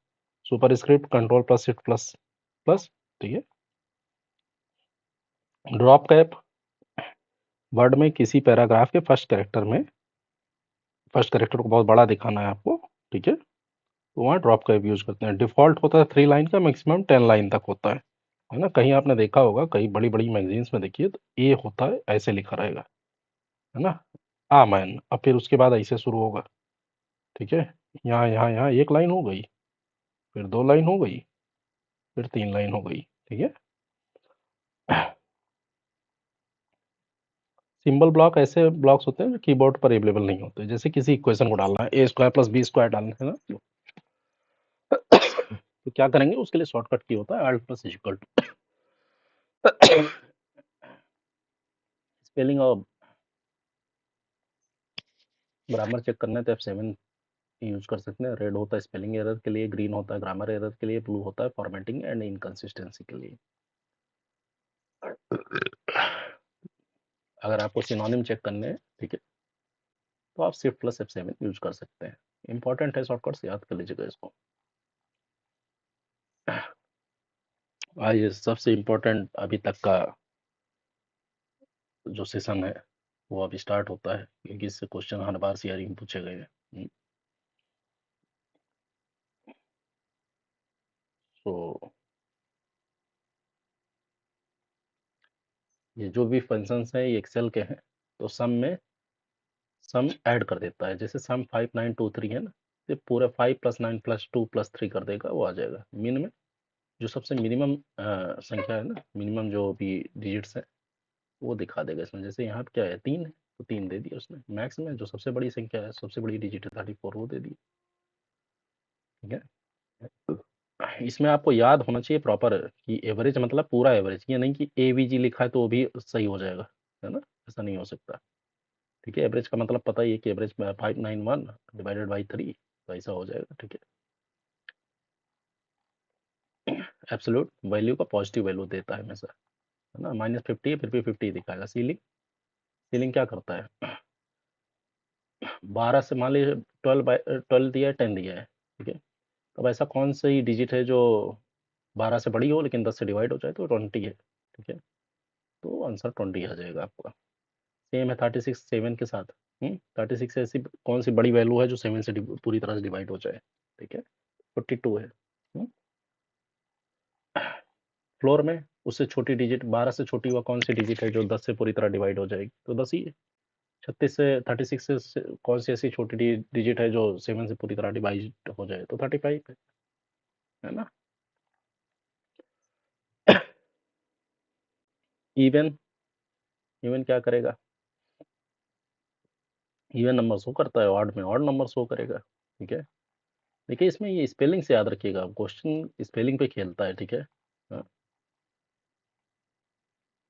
superscript, control plus shift plus plus, ठीक है। ड्रॉप कैप, वर्ड में किसी पैराग्राफ के फर्स्ट कैरेक्टर को बहुत बड़ा दिखाना है आपको, ठीक है, तो वहाँ ड्रॉप कैप यूज करते हैं। डिफॉल्ट होता है 3 लाइन का, मैक्सिमम 10 लाइन तक होता है ना। कहीं आपने देखा होगा, कई बड़ी बड़ी मैगजीन्स में देखिए तो ए होता है, ऐसे लिखा रहेगा, है ना, मैन, अब फिर उसके बाद ऐसे शुरू होगा, ठीक है। यहाँ यहाँ यहाँ 1 लाइन हो गई, फिर 2 लाइन हो गई, फिर 3 लाइन हो गई, ठीक है। सिंबल ब्लॉक ऐसे ब्लॉक्स होते हैं जो कीबोर्ड पर अवेलेबल नहीं होते, जैसे किसी इक्वेशन को डालना है, A² + B² डालना है ना, तो क्या करेंगे, उसके लिए शॉर्टकट की होता है Alt + इक्वल टू। स्पेलिंग और ग्रामर चेक करना है तो F7 यूज कर सकते हैं। रेड होता है स्पेलिंग एरर के लिए, ग्रीन होता है ग्रामर एरर के लिए, ब्लू होता है फॉर्मेटिंग एंड इनकंसिस्टेंसी के लिए। अगर आपको सिनोनिम चेक करने हैं, ठीक है, तो आप Shift + F7 यूज कर सकते हैं। इंपॉर्टेंट है, शॉर्टकट्स याद कर लीजिएगा इसको। आइए सबसे इम्पोर्टेंट अभी तक का जो सेशन है वो अब स्टार्ट होता है, क्योंकि इससे क्वेश्चन हर बार सीआरई में पूछे गए हैं। तो ये जो भी फंक्शंस हैं ये एक्सेल के हैं, तो सम ऐड कर देता है। जैसे सम 5923 है ना, ये पूरा 5 + 9 + 2 + 3 कर देगा, वो आ जाएगा मिन में। जो सबसे मिनिमम संख्या है ना, मिनिमम जो भी डिजिट्स है वो दिखा देगा इसमें। जैसे यहाँ पे क्या है, 3 है तो 3 दे दिया उसने। मैक्स में जो सबसे बड़ी संख्या है, सबसे बड़ी डिजिट है 34, वो दे दी। ठीक है, इसमें आपको याद होना चाहिए प्रॉपर कि एवरेज मतलब पूरा एवरेज, ये नहीं कि एवीजी लिखा है तो वो भी सही हो जाएगा, है ना, ऐसा नहीं हो सकता। ठीक है, एवरेज का मतलब पता ही है कि एवरेज में 591 डिवाइडेड बाई 3, तो ऐसा हो जाएगा। ठीक है, एब्सोल्यूट वैल्यू का पॉजिटिव वैल्यू देता है हमेशा, है ना। -50 है फिर भी 50 दिखाएगा। सीलिंग, सीलिंग क्या करता है, 12 से मान लीजिए 12 दिया है, 10 दिया है। ठीक है, अब ऐसा कौन सी डिजिट है जो 12 से बड़ी हो लेकिन 10 से डिवाइड हो जाए, तो 20 है। ठीक है, तो आंसर 20 आ जाएगा आपका। सेम है 36 7 के साथ। 36 ऐसी कौन सी बड़ी वैल्यू है जो 7 से पूरी तरह से डिवाइड हो जाए। ठीक है, 42 है। फ्लोर में उससे छोटी डिजिट, 12 से छोटी वह कौन सी डिजिट है जो 10 से पूरी तरह डिवाइड हो जाएगी, तो 10 ही है। 36 से 36 से कौन सी ऐसी छोटी डिजिट है जो 7 से पूरी तरह डिवाइड हो जाए, तो 35 है ना। इवन, इवन क्या करेगा, इवन नंबर शो करता है, ऑड में ऑड नंबर शो करेगा। ठीक है, देखिए इसमें ये स्पेलिंग से याद रखिएगा, क्वेश्चन स्पेलिंग पे खेलता है। ठीक है, हाँ।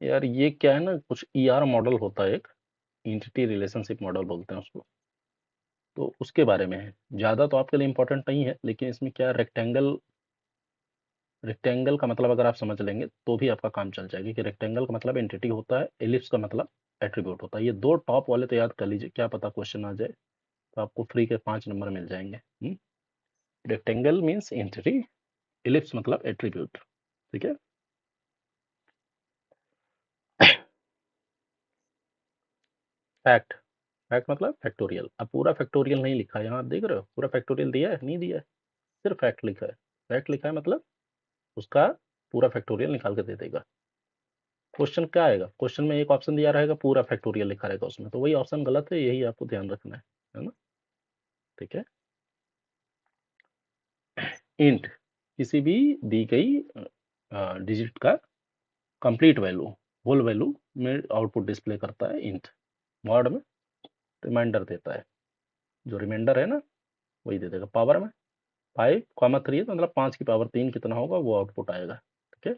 यार ये क्या है ना, कुछ ईआर मॉडल होता है एक, इंटिटी रिलेशनशिप मॉडल बोलते हैं उसको, तो उसके बारे में है। ज़्यादा तो आपके लिए इंपॉर्टेंट नहीं है, लेकिन इसमें क्या, रेक्टेंगल, रेक्टेंगल का मतलब अगर आप समझ लेंगे तो भी आपका काम चल जाएगा कि रेक्टेंगल का मतलब एंटिटी होता है, एलिप्स का मतलब एट्रीब्यूट होता है। ये दो टॉप वाले तो याद कर लीजिए, क्या पता क्वेश्चन आ जाए तो आपको फ्री के 5 नंबर मिल जाएंगे। रेक्टेंगल मीन्स एंटिटी, एलिप्स मतलब एट्रीब्यूट। ठीक है, फैक्ट, फैक्ट मतलब फैक्टोरियल। अब पूरा फैक्टोरियल नहीं लिखा है यहाँ, आप देख रहे हो पूरा फैक्टोरियल दिया है, नहीं दिया है, सिर्फ फैक्ट लिखा है। फैक्ट लिखा है मतलब उसका पूरा फैक्टोरियल निकाल के दे देगा। क्वेश्चन क्या आएगा, क्वेश्चन में एक ऑप्शन दिया रहेगा, पूरा फैक्टोरियल लिखा रहेगा उसमें, तो वही ऑप्शन गलत है, यही आपको ध्यान रखना है ना। ठीक है, इंट किसी भी दी गई डिजिट का कंप्लीट वैल्यू, होल वैल्यू में आउटपुट डिस्प्ले करता है इंट। मॉड में रिमाइंडर देता है, जो रिमाइंडर है ना वही दे देगा। पावर में 5,3 है तो मतलब 5 की पावर 3 कितना होगा वो आउटपुट आएगा। ठीक है,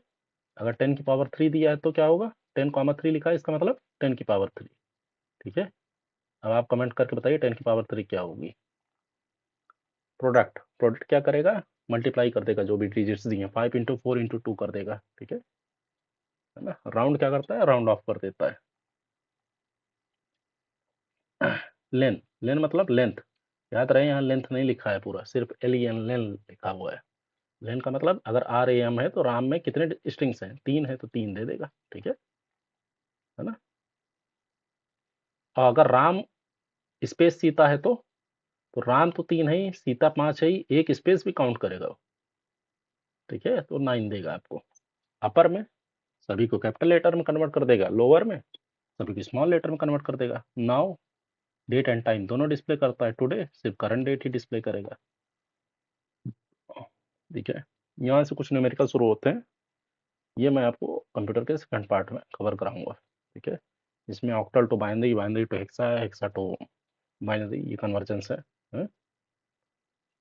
अगर 10 की पावर 3 दिया है तो क्या होगा, 10,3 लिखा है, इसका मतलब 10 की पावर 3। ठीक है, अब आप कमेंट करके बताइए 10 की पावर 3 क्या होगी। प्रोडक्ट, प्रोडक्ट क्या करेगा, मल्टीप्लाई कर देगा जो भी डिजिट्स दी हैं, 5 × 4 × 2 कर देगा। ठीक है ना। राउंड क्या करता है, राउंड ऑफ कर देता है। लेन, लेन मतलब लेंथ, याद रहे यहाँ लेंथ नहीं लिखा है पूरा, सिर्फ LEN लेन लिखा हुआ है। लेन का मतलब अगर RAM है तो राम में कितने स्ट्रिंग्स हैं, 3 है तो 3 दे देगा। ठीक है ना। और अगर राम स्पेस सीता है तो राम तो 3 है ही, सीता 5 है ही, एक स्पेस भी काउंट करेगा वो। ठीक है, तो 9 देगा आपको। अपर में सभी को कैपिटल लेटर में कन्वर्ट कर देगा, लोअर में सभी को स्मॉल लेटर में कन्वर्ट कर देगा। नाउ डेट एंड टाइम दोनों डिस्प्ले करता है, टुडे सिर्फ करंट डेट ही डिस्प्ले करेगा। ठीक है, यहाँ से कुछ न्यूमेरिकल शुरू होते हैं, ये मैं आपको कंप्यूटर के सेकंड पार्ट में कवर कराऊंगा। ठीक है, इसमें octal to binary, binary to hexa है, हेक्सा टू बाइनरी, ये कन्वर्जेंस है।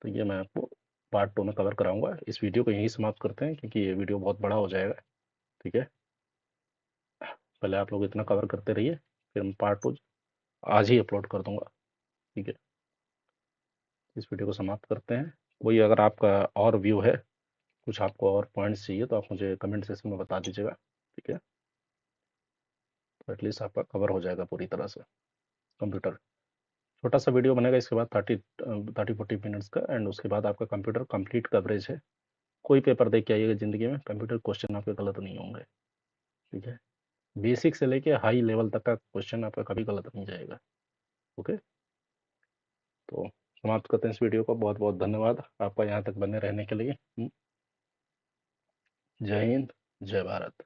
तो ये मैं आपको पार्ट 2 में कवर कराऊंगा। इस वीडियो को यहीं समाप्त करते हैं क्योंकि ये वीडियो बहुत बड़ा हो जाएगा। ठीक है, पहले आप लोग इतना कवर करते रहिए, फिर मैं पार्ट 2 आज ही अपलोड कर दूंगा। ठीक है, इस वीडियो को समाप्त करते हैं। वही अगर आपका और व्यू है, कुछ आपको और पॉइंट्स चाहिए तो आप मुझे कमेंट सेक्शन में बता दीजिएगा। ठीक है, तो एटलीस्ट आपका कवर हो जाएगा पूरी तरह से कंप्यूटर। छोटा सा वीडियो बनेगा, इसके बाद 30-40 मिनट्स का, एंड उसके बाद आपका कंप्यूटर कंप्लीट कवरेज है। कोई पेपर देख के आइएगा ज़िंदगी में, कंप्यूटर क्वेश्चन आपके गलत नहीं होंगे। ठीक है, बेसिक से लेके हाई लेवल तक का क्वेश्चन आपका कभी गलत नहीं जाएगा। ओके, तो समाप्त करते हैं इस वीडियो को। बहुत बहुत धन्यवाद आपका यहाँ तक बने रहने के लिए। जय हिंद, जय भारत।